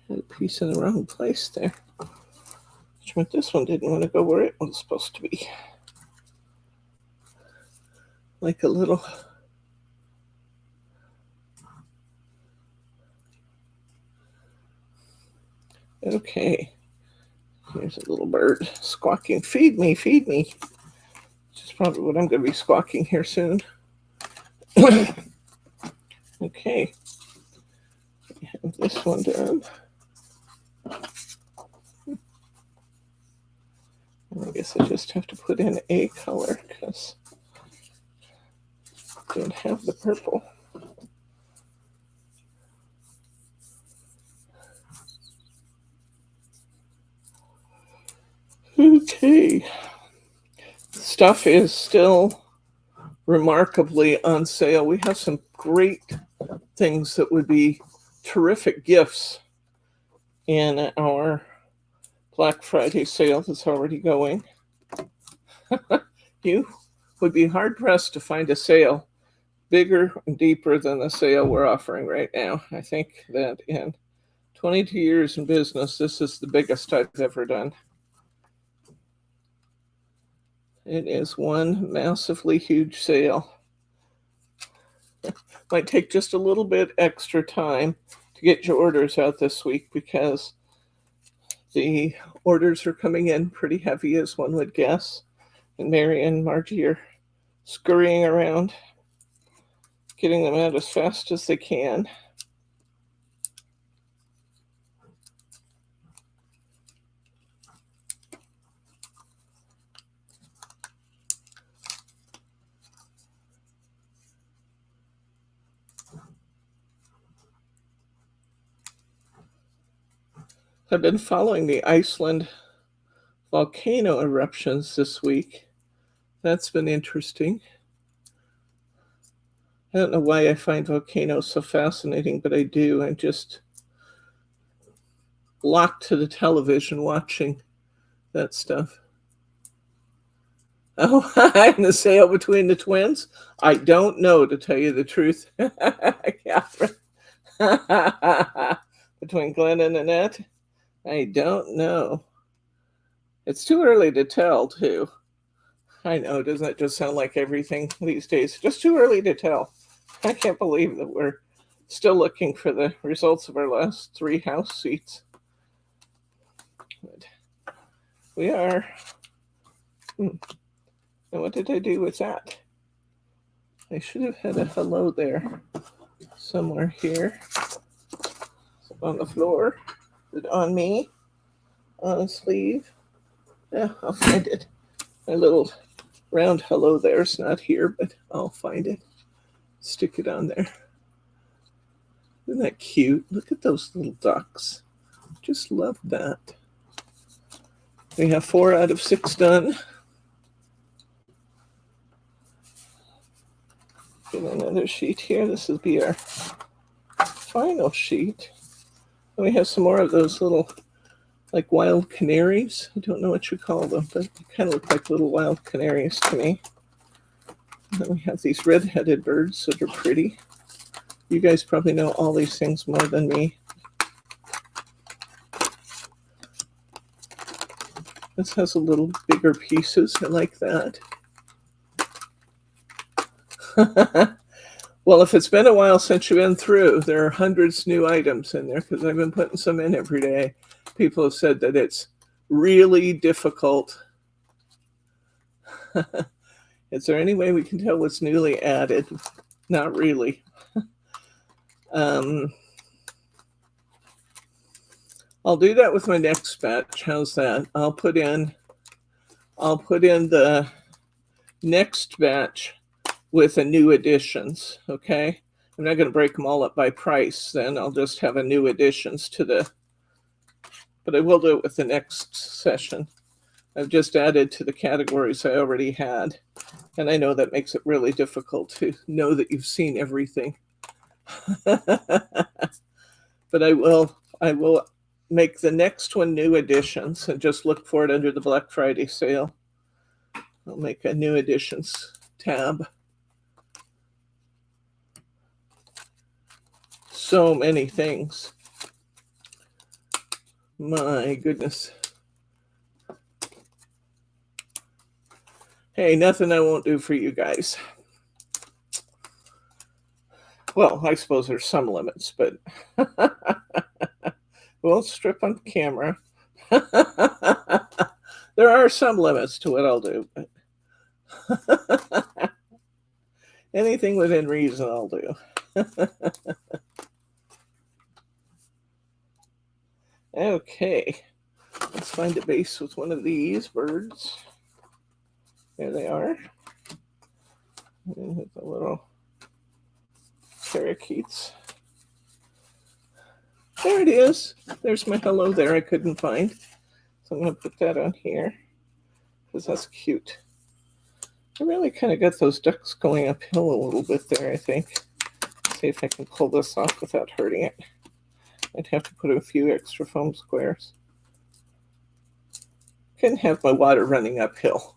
Had a piece in the wrong place there. Which meant this one didn't want to go where it was supposed to be. Like a little... Okay. Here's a little bird squawking, feed me, feed me. Which is probably what I'm going to be squawking here soon. Okay. We have this one done. And I guess I just have to put in a color because I don't have the purple. Okay. Stuff is still remarkably on sale. We have some great things that would be terrific gifts in our Black Friday sale that's already going. You would be hard pressed to find a sale bigger and deeper than the sale we're offering right now. I think that in 22 years in business, this is the biggest I've ever done. It is one massively huge sale. Might take just a little bit extra time to get your orders out this week because the orders are coming in pretty heavy, as one would guess. And Mary and Margie are scurrying around, getting them out as fast as they can. I've been following the Iceland volcano eruptions this week. That's been interesting. I don't know why I find volcanoes so fascinating, but I do. I'm just locked to the television watching that stuff. Oh, and the sale between the twins? I don't know, to tell you the truth. Catherine. Between Glenn and Annette? I don't know. It's too early to tell, too. I know, doesn't that just sound like everything these days? Just too early to tell. I can't believe that we're still looking for the results of our last 3 house seats. But we are. And what did I do with that? I should have had a hello there somewhere here. On the floor. Is it on me? On the sleeve? Yeah, I'll find it. My little round hello there's not here, but I'll find it. Stick it on there. Isn't that cute? Look at those little ducks. Just love that. We have 4 out of 6 done. Get another sheet here. This will be our final sheet. And we have some more of those little, like wild canaries. I don't know what you call them, but they kind of look like little wild canaries to me. And then we have these red-headed birds that are pretty. You guys probably know all these things more than me. This has a little bigger pieces. I like that. Well, if it's been a while since you've been through, there are hundreds new items in there because I've been putting some in every day. People have said that it's really difficult. Is there any way we can tell what's newly added? Not really. I'll do that with my next batch. How's that? I'll put in the next batch with the new additions, okay? I'm not going to break them all up by price, then I'll just have a new additions to the, but I will do it with the next session. I've just added to the categories I already had, and I know that makes it really difficult to know that you've seen everything. But I will make the next one new additions and just look for it under the Black Friday sale. I'll make a new additions tab. So many things. My goodness. Hey, nothing I won't do for you guys. Well, I suppose there's some limits, but won't strip on camera. There are some limits to what I'll do, but anything within reason I'll do. Okay, let's find a base with one of these birds. There they are. And with the little parakeets. There it is. There's my hello there I couldn't find. So I'm going to put that on here because that's cute. I really kind of got those ducks going uphill a little bit there, I think. See if I can pull this off without hurting it. I'd have to put a few extra foam squares. Couldn't have my water running uphill.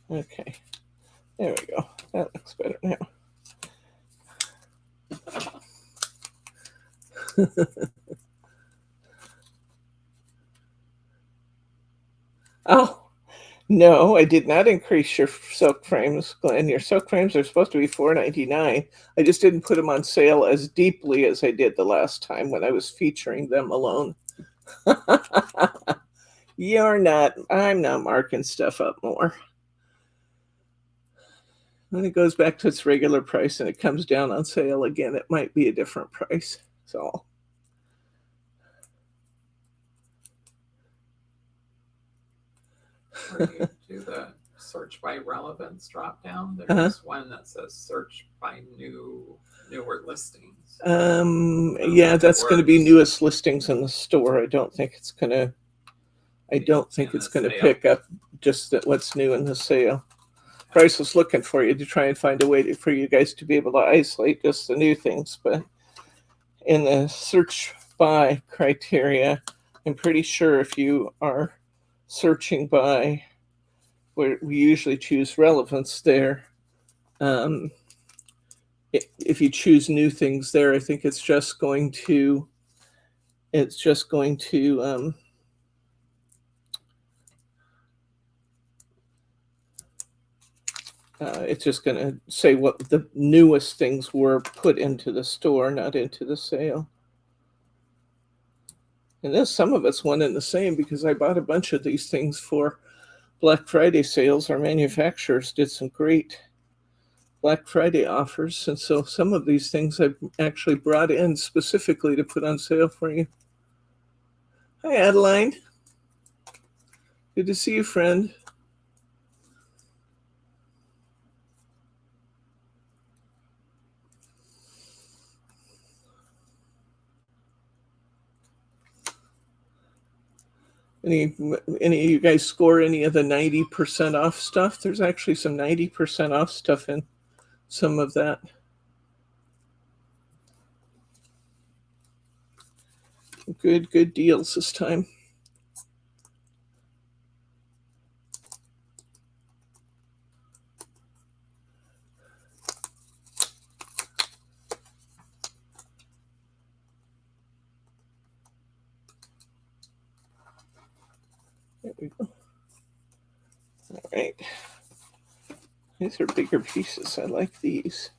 Okay, there we go. That looks better now. Oh, no, I did not increase your silk frames, Glenn. Your silk frames are supposed to be $4.99. I just didn't put them on sale as deeply as I did the last time when I was featuring them alone. I'm not marking stuff up more. When it goes back to its regular price and it comes down on sale again, it might be a different price. So Where you do the search by relevance drop down, there's one that says search by newer listings. Yeah, that's going to be newest listings in the store. I don't think it's going to pick up just what's new in the sale. Bryce was looking for you to try and find a way for you guys to be able to isolate just the new things, but in the search by criteria, I'm pretty sure if you are searching by where we usually choose relevance there, if you choose new things there, I think it's just going to say what the newest things were put into the store, not into the sale. And then some of it's one and the same because I bought a bunch of these things for Black Friday sales. Our manufacturers did some great Black Friday offers, and so some of these things I've actually brought in specifically to put on sale for you. Hi, Adeline. Good to see you, friend. Any of you guys score any of the 90% off stuff? There's actually some 90% off stuff in some of that. Good deals this time. There we go. All right. These are bigger pieces. I like these.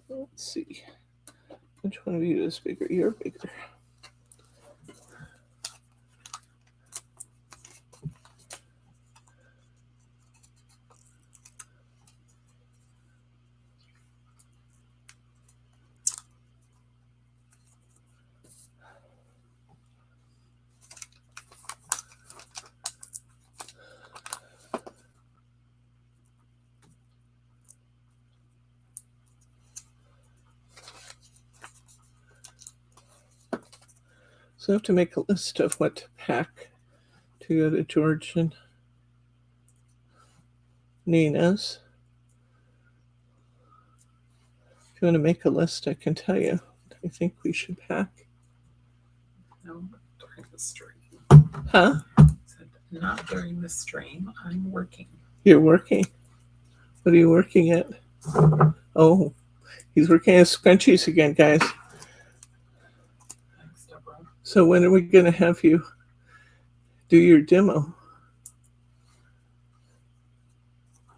Let's see. Which one of you is bigger? You're bigger. So I have to make a list of what to pack to go to George and Nina's. If you want to make a list, I can tell you what I think we should pack. No, during the stream. Huh? Said, not during the stream. I'm working. You're working? What are you working at? Oh, he's working at scrunchies again, guys. Thanks, Deborah. So when are we going to have you do your demo?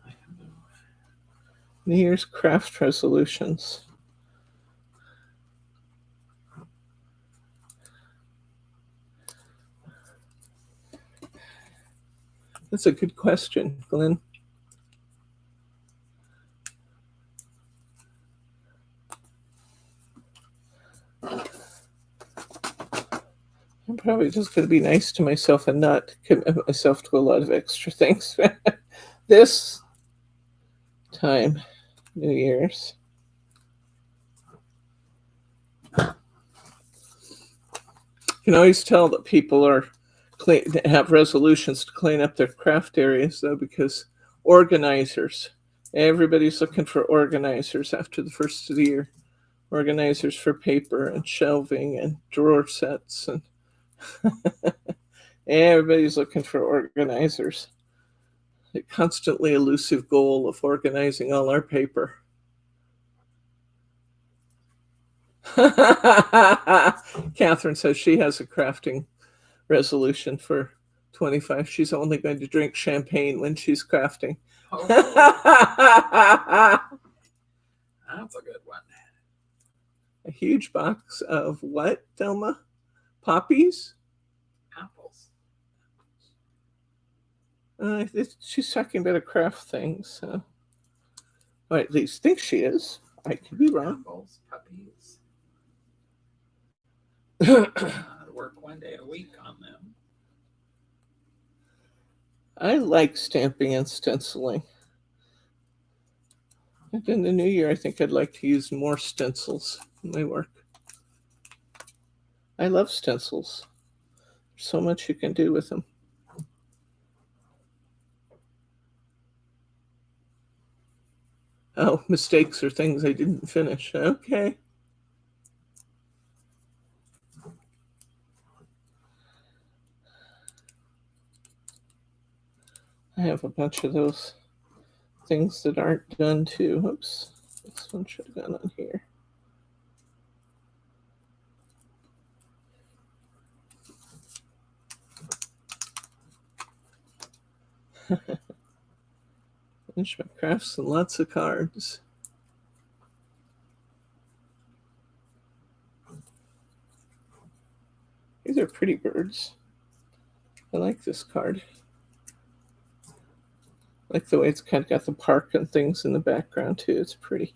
I don't know. New Year's craft resolutions. That's a good question, Glenn. I'm probably just going to be nice to myself and not commit myself to a lot of extra things this time, New Year's. You can always tell that people are have resolutions to clean up their craft areas, though, because organizers. Everybody's looking for organizers after the first of the year. Organizers for paper and shelving and drawer sets, and everybody's looking for organizers. The constantly elusive goal of organizing all our paper. Catherine says she has a crafting resolution for 25. She's only going to drink champagne when she's crafting. Oh, that's a good one. A huge box of what, Thelma? Poppies? Apples. She's talking about a craft thing, so. Or at least think she is. I could be wrong. Apples, puppies. I'd work one day a week on them. I like stamping and stenciling. And in the new year, I think I'd like to use more stencils in my work. I love stencils. There's so much you can do with them. Oh, mistakes are things I didn't finish. Okay. I have a bunch of those things that aren't done too. Oops, this one should have gone on here. Finish my crafts and lots of cards. These they're pretty birds. I like this card. I like the way it's kind of got the park and things in the background too. It's pretty.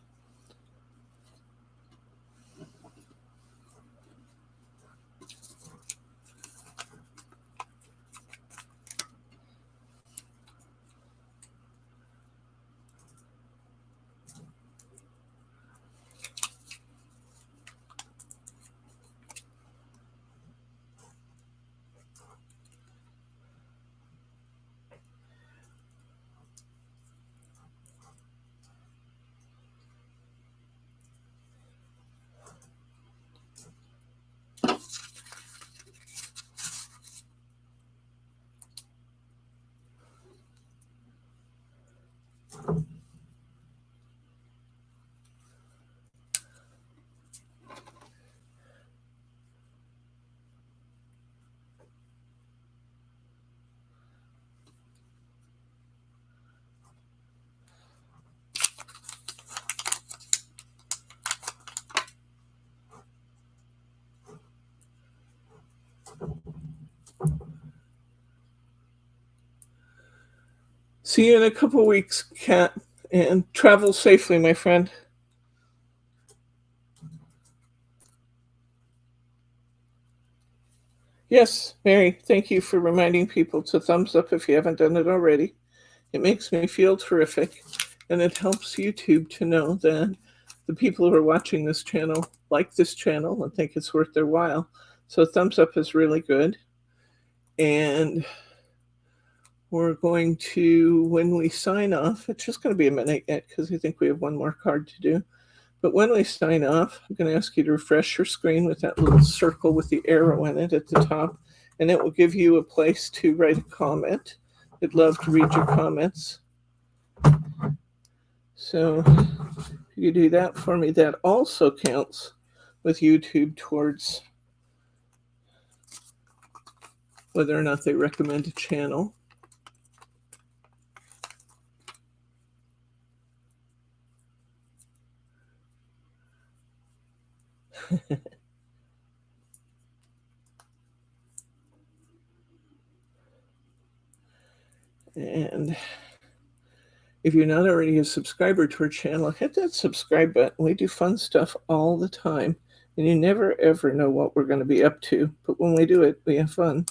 See you in a couple weeks, Kat, and travel safely, my friend. Yes, Mary, thank you for reminding people to thumbs up if you haven't done it already. It makes me feel terrific, and it helps YouTube to know that the people who are watching this channel like this channel and think it's worth their while. So thumbs up is really good. And we're going to, when we sign off, it's just going to be a minute yet because I think we have one more card to do. But when we sign off, I'm going to ask you to refresh your screen with that little circle with the arrow in it at the top, and it will give you a place to write a comment. I'd love to read your comments. So if you do that for me, that also counts with YouTube towards whether or not they recommend a channel. And if you're not already a subscriber to our channel, hit that subscribe button. We do fun stuff all the time, and you never ever know what we're going to be up to. But when we do it, we have fun.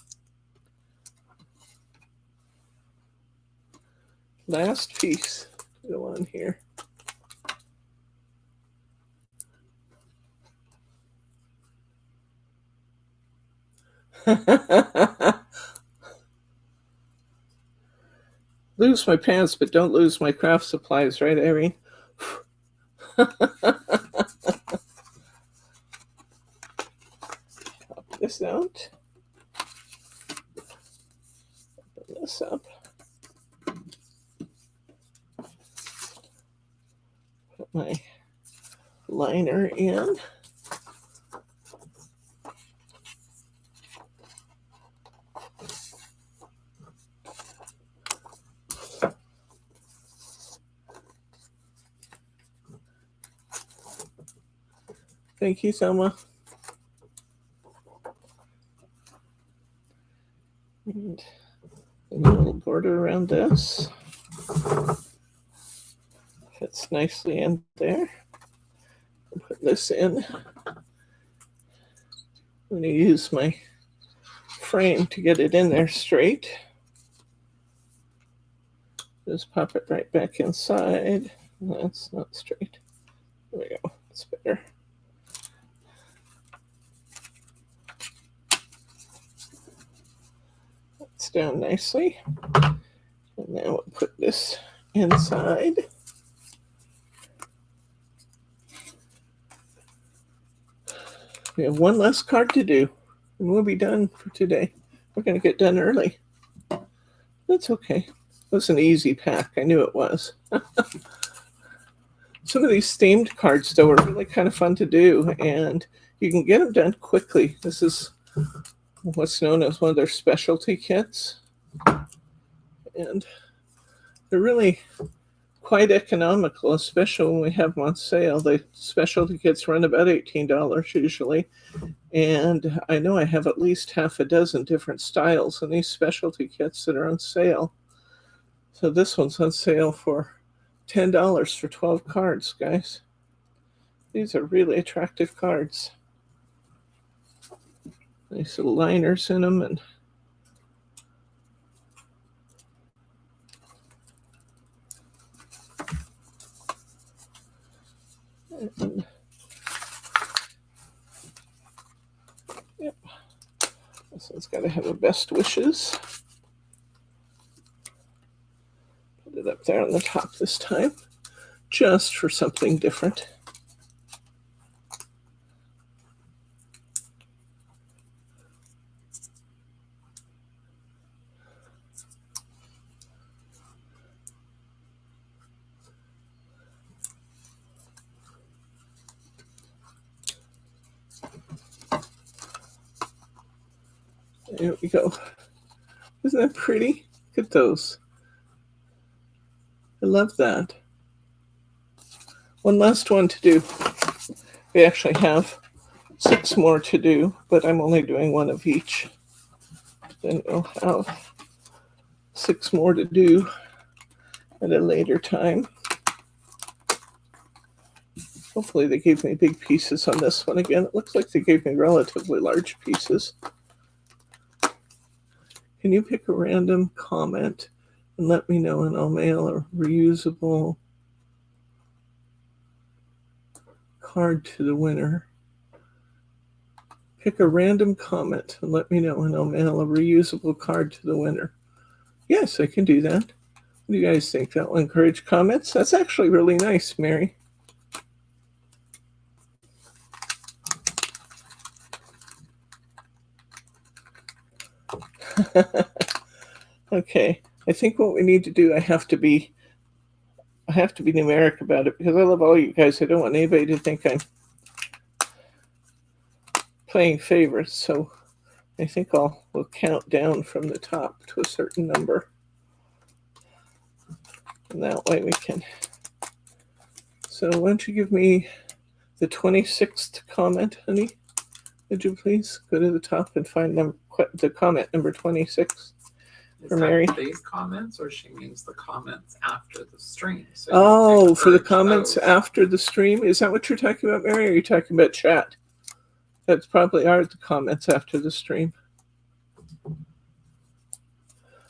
Last piece to go on here. Lose my pants, but don't lose my craft supplies, right, Irene? Pop this out. Open this up. Put my liner in. Thank you, Selma. And a little border around this. Fits nicely in there. I'll put this in. I'm going to use my frame to get it in there straight. Just pop it right back inside. That's not straight. There we go. That's better. That's down nicely. And now we'll put this inside. We have one less card to do, and we'll be done for today. We're going to get done early. That's okay. It was an easy pack. I knew it was. Some of these themed cards, though, are really kind of fun to do, and you can get them done quickly. This is what's known as one of their specialty kits. And they're really quite economical, especially when we have them on sale. The specialty kits run about $18 usually. And I know I have at least half a dozen different styles in these specialty kits that are on sale. So this one's on sale for $10 for 12 cards, guys. These are really attractive cards. Nice little liners in them, and yep. This one's got to have a best wishes. Put it up there on the top this time, just for something different. There we go. Isn't that pretty? Look at those. I love that. One last one to do. We actually have 6 more to do, but I'm only doing one of each. Then we'll have 6 more to do at a later time. Hopefully they gave me big pieces on this one again. It looks like they gave me relatively large pieces. Can you pick a random comment and let me know, and I'll mail a reusable card to the winner? Pick a random comment and let me know, and I'll mail a reusable card to the winner. Yes, I can do that. What do you guys think? That will encourage comments? That's actually really nice, Mary. Okay, I think what we need to do, I have to be numeric about it, because I love all you guys. I don't want anybody to think I'm playing favorites, so I think we'll count down from the top to a certain number, and that way we can. So why don't you give me the 26th comment, honey? Would you please go to the top and find the comment number 26 for Mary? These comments, or she means the comments after the stream? So oh, for the comments after the stream? Is that what you're talking about, Mary? Or are you talking about chat? That's probably are the comments after the stream.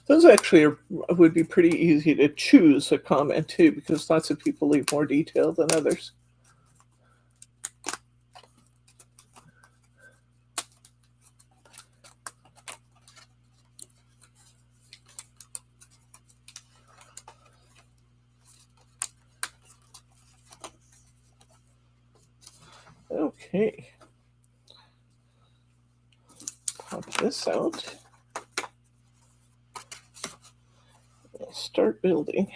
Those actually would be pretty easy to choose a comment too, because lots of people leave more detail than others. Okay. Pop this out. We'll start building.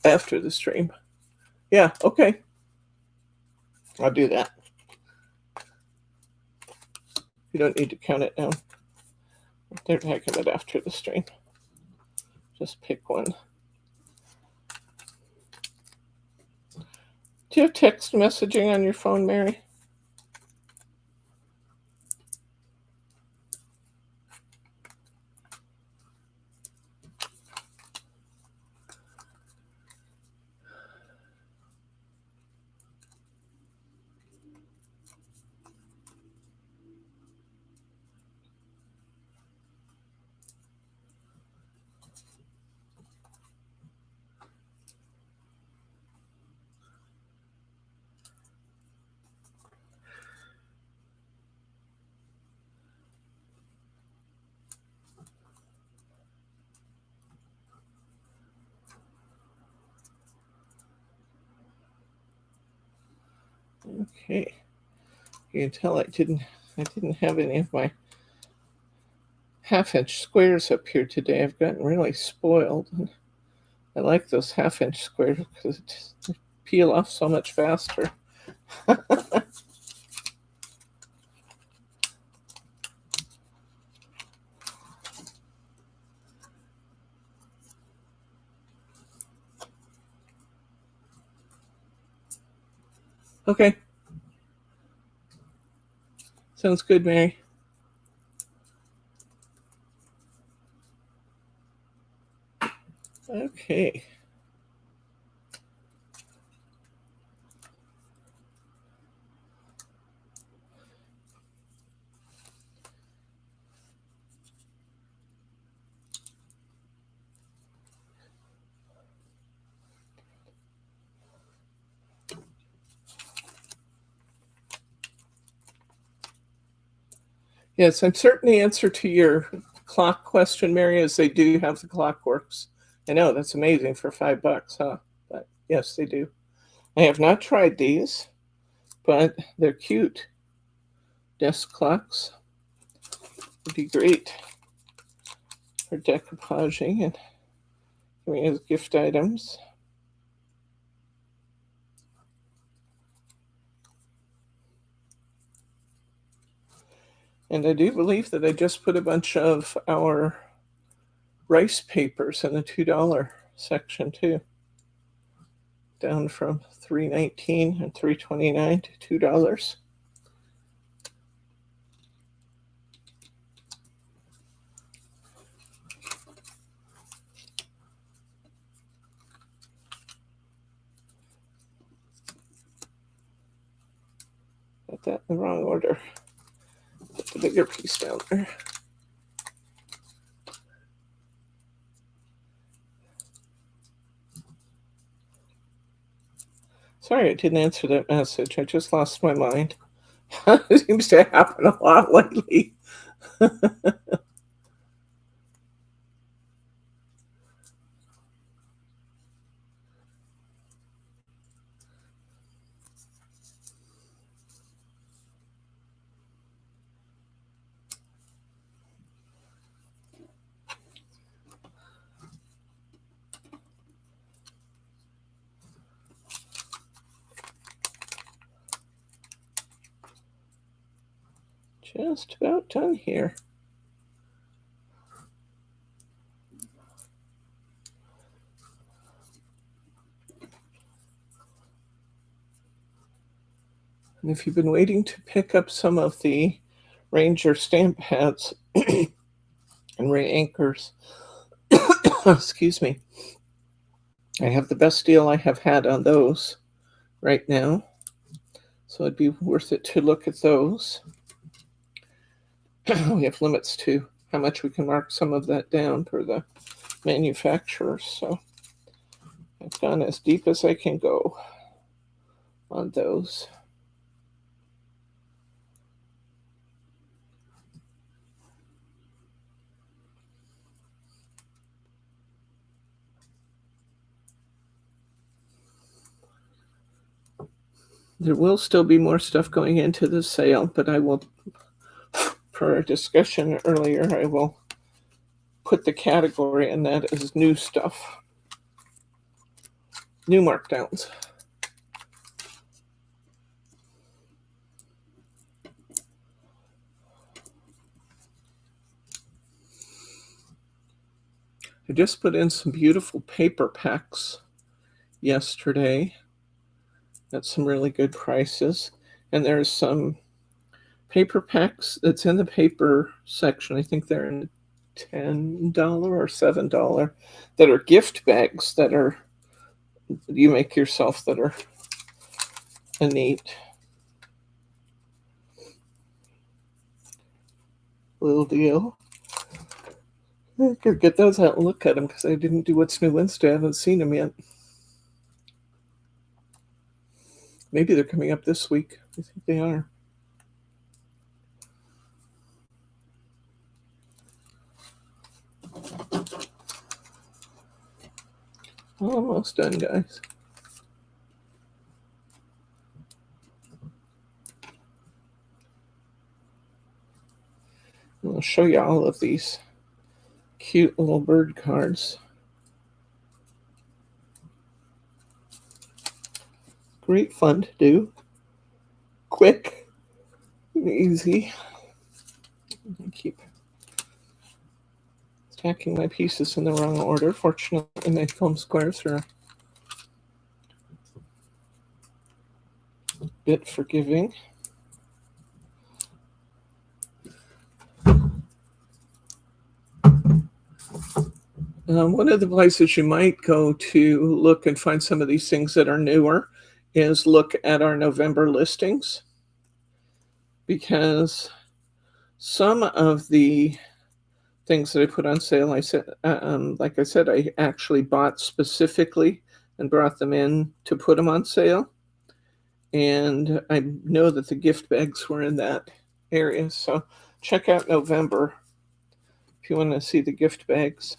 After the stream. Yeah, okay. I'll do that. You don't need to count it down. They're taking it after the stream. Just pick one. Do you have text messaging on your phone, Mary? Okay, you can tell I didn't have any of my half-inch squares up here today. I've gotten really spoiled. And I like those half-inch squares because they peel off so much faster. Okay. Sounds good, Mary. Okay. Yes, I'm certain the answer to your clock question, Mary, is they do have the Clockworks. I know, that's amazing for $5, huh? But yes, they do. I have not tried these, but they're cute. Desk clocks would be great for decoupaging and giving as gift items. And I do believe that I just put a bunch of our rice papers in the $2 section too. Down from $3.19 and $3.29 to $2. Got that in the wrong order. Put the bigger piece down there. Sorry I didn't answer that message. I just lost my mind. It seems to happen a lot lately. Just about done here. And if you've been waiting to pick up some of the Ranger stamp pads and Ray anchors, excuse me, I have the best deal I have had on those right now. So it'd be worth it to look at those. We have limits to how much we can mark some of that down for the manufacturers. So I've gone as deep as I can go on those. There will still be more stuff going into the sale, but I will, for our discussion earlier, I will put the category in that as new stuff, new markdowns. I just put in some beautiful paper packs yesterday at some really good prices. And there's some paper packs that's in the paper section. I think they're in $10 or $7 that are gift bags that are you make yourself that are a neat little deal. I could get those out and look at them because I didn't do What's New Wednesday. I haven't seen them yet. Maybe they're coming up this week. I think they are. Almost done, guys. I'll show you all of these cute little bird cards. Great fun to do. Quick and easy. I keep stacking my pieces in the wrong order. Fortunately, my foam squares are bit forgiving. One of the places you might go to look and find some of these things that are newer is look at our November listings, because some of the things that I put on sale, I said, like I said, I actually bought specifically and brought them in to put them on sale. And I know that the gift bags were in that area. So check out November if you want to see the gift bags.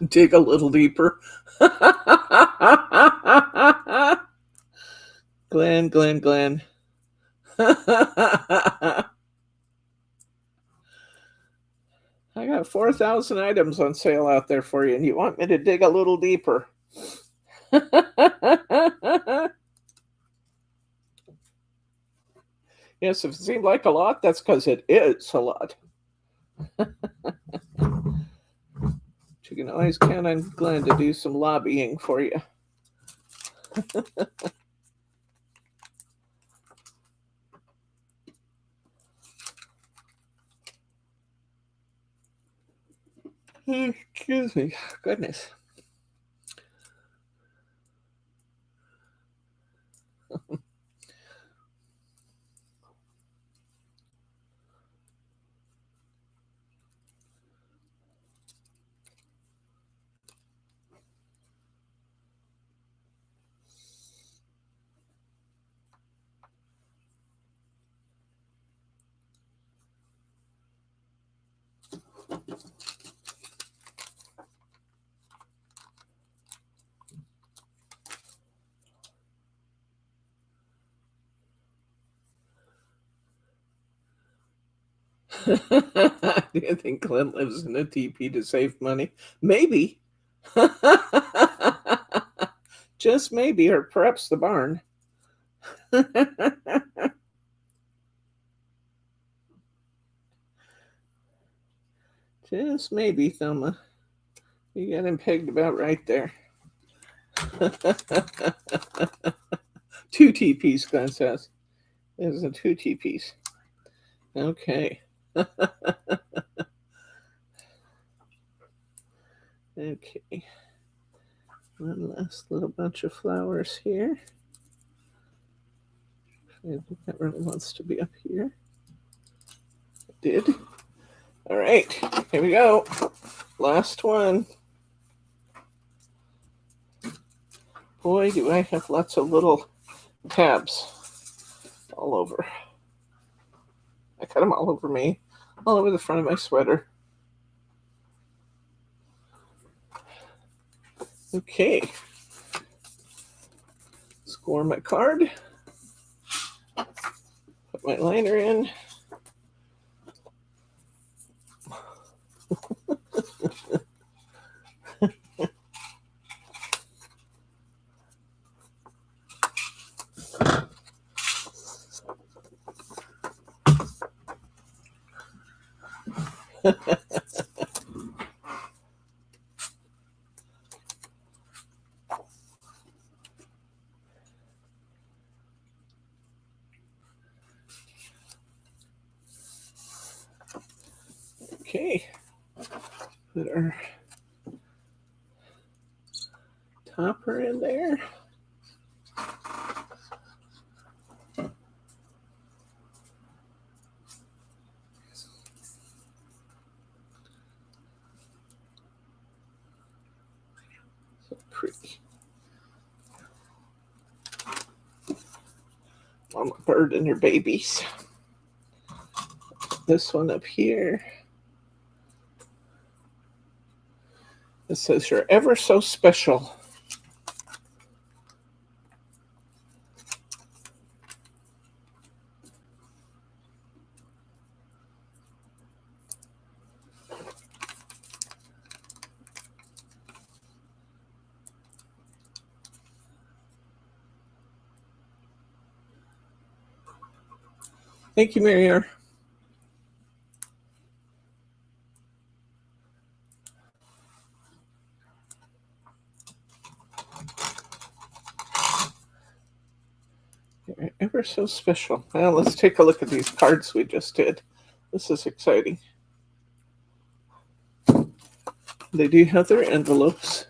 Dig a little deeper. Glenn. I got 4,000 items on sale out there for you, and you want me to dig a little deeper. Yes, if it seemed like a lot, that's because it is a lot. You can always count on Glenn to do some lobbying for you. Excuse me. Goodness. Do you think Glenn lives in a teepee to save money? Maybe. Just maybe, or perhaps the barn. Just maybe, Thelma. You got him pegged about right there. 2 teepees, Glenn says. There's a 2 teepees. Okay. Okay. One last little bunch of flowers here. I think that really wants to be up here. It did. All right, here we go. Last one. Boy, do I have lots of little tabs all over. I cut them all over me, all over the front of my sweater. Okay. Score my card. Put my liner in. Okay, put our topper in there. So pretty. Mama bird and her babies. This one up here. It says, "You're ever so special." Thank you, Mary R. You're ever so special. Well, let's take a look at these cards we just did. This is exciting. They do have their envelopes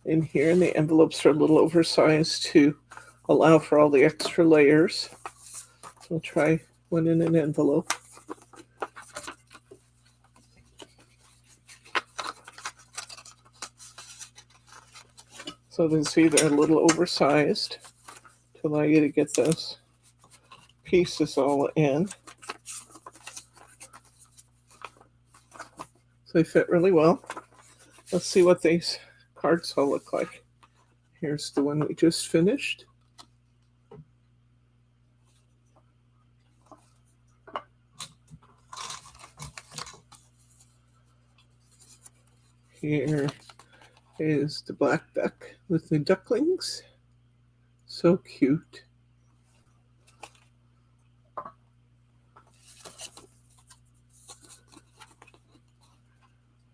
in here, and the envelopes are a little oversized to allow for all the extra layers. So we'll try one in an envelope. So you can see they're a little oversized to allow you to get those pieces all in. So they fit really well. Let's see what these cards all look like. Here's the one we just finished. Here is the black duck with the ducklings. So cute.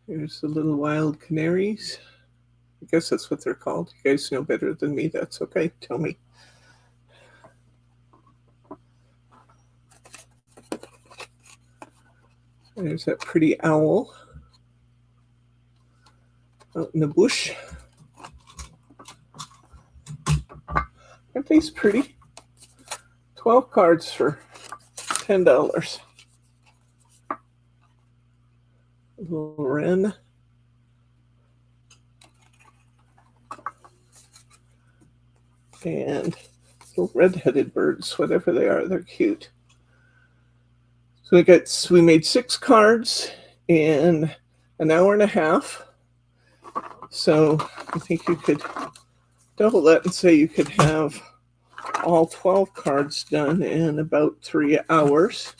Here's the little wild canaries. I guess that's what they're called. You guys know better than me. That's okay. Tell me. There's that pretty owl out in the bush. Aren't these pretty? 12 cards for $10. Little wren. And little red-headed birds, whatever they are, they're cute. So we made 6 cards in an hour and a half. So I think you could double that and say you could have all 12 cards done in about 3 hours.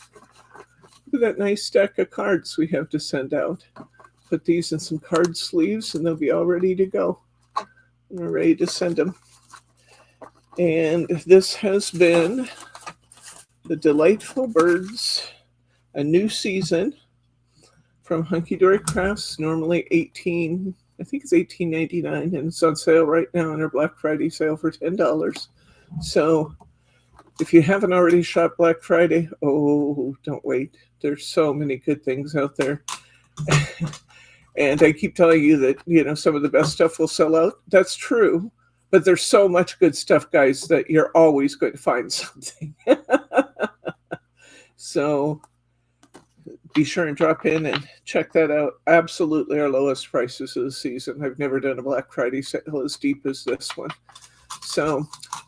Look at that nice stack of cards we have to send out. Put these in some card sleeves and they'll be all ready to go. And we're ready to send them. And this has been the Delightful Birds, a new season from Hunkydory Crafts. Normally I think it's $18.99, and it's on sale right now on our Black Friday sale for $10. So if you haven't already shopped Black Friday, don't wait. There's so many good things out there. And I keep telling you that, some of the best stuff will sell out. That's true. But there's so much good stuff, guys, that you're always going to find something. So be sure and drop in and check that out. Absolutely our lowest prices of the season. I've never done a Black Friday sale as deep as this one. So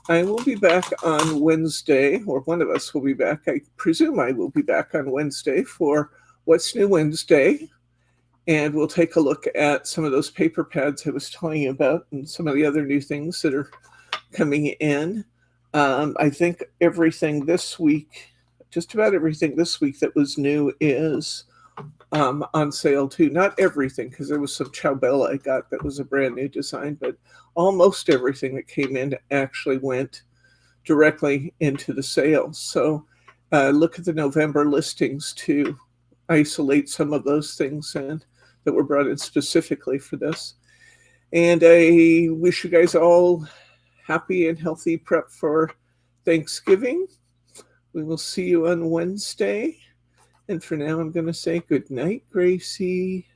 I will be back on Wednesday, or one of us will be back. I presume I will be back on Wednesday for What's New Wednesday. And we'll take a look at some of those paper pads I was telling you about and some of the other new things that are coming in. I think everything this week, just about everything this week that was new is on sale too. Not everything, because there was some Chowbella I got that was a brand new design, but almost everything that came in actually went directly into the sale. So look at the November listings to isolate some of those things and that were brought in specifically for this. And I wish you guys all happy and healthy prep for Thanksgiving. We will see you on Wednesday. And for now, I'm going to say good night, Gracie.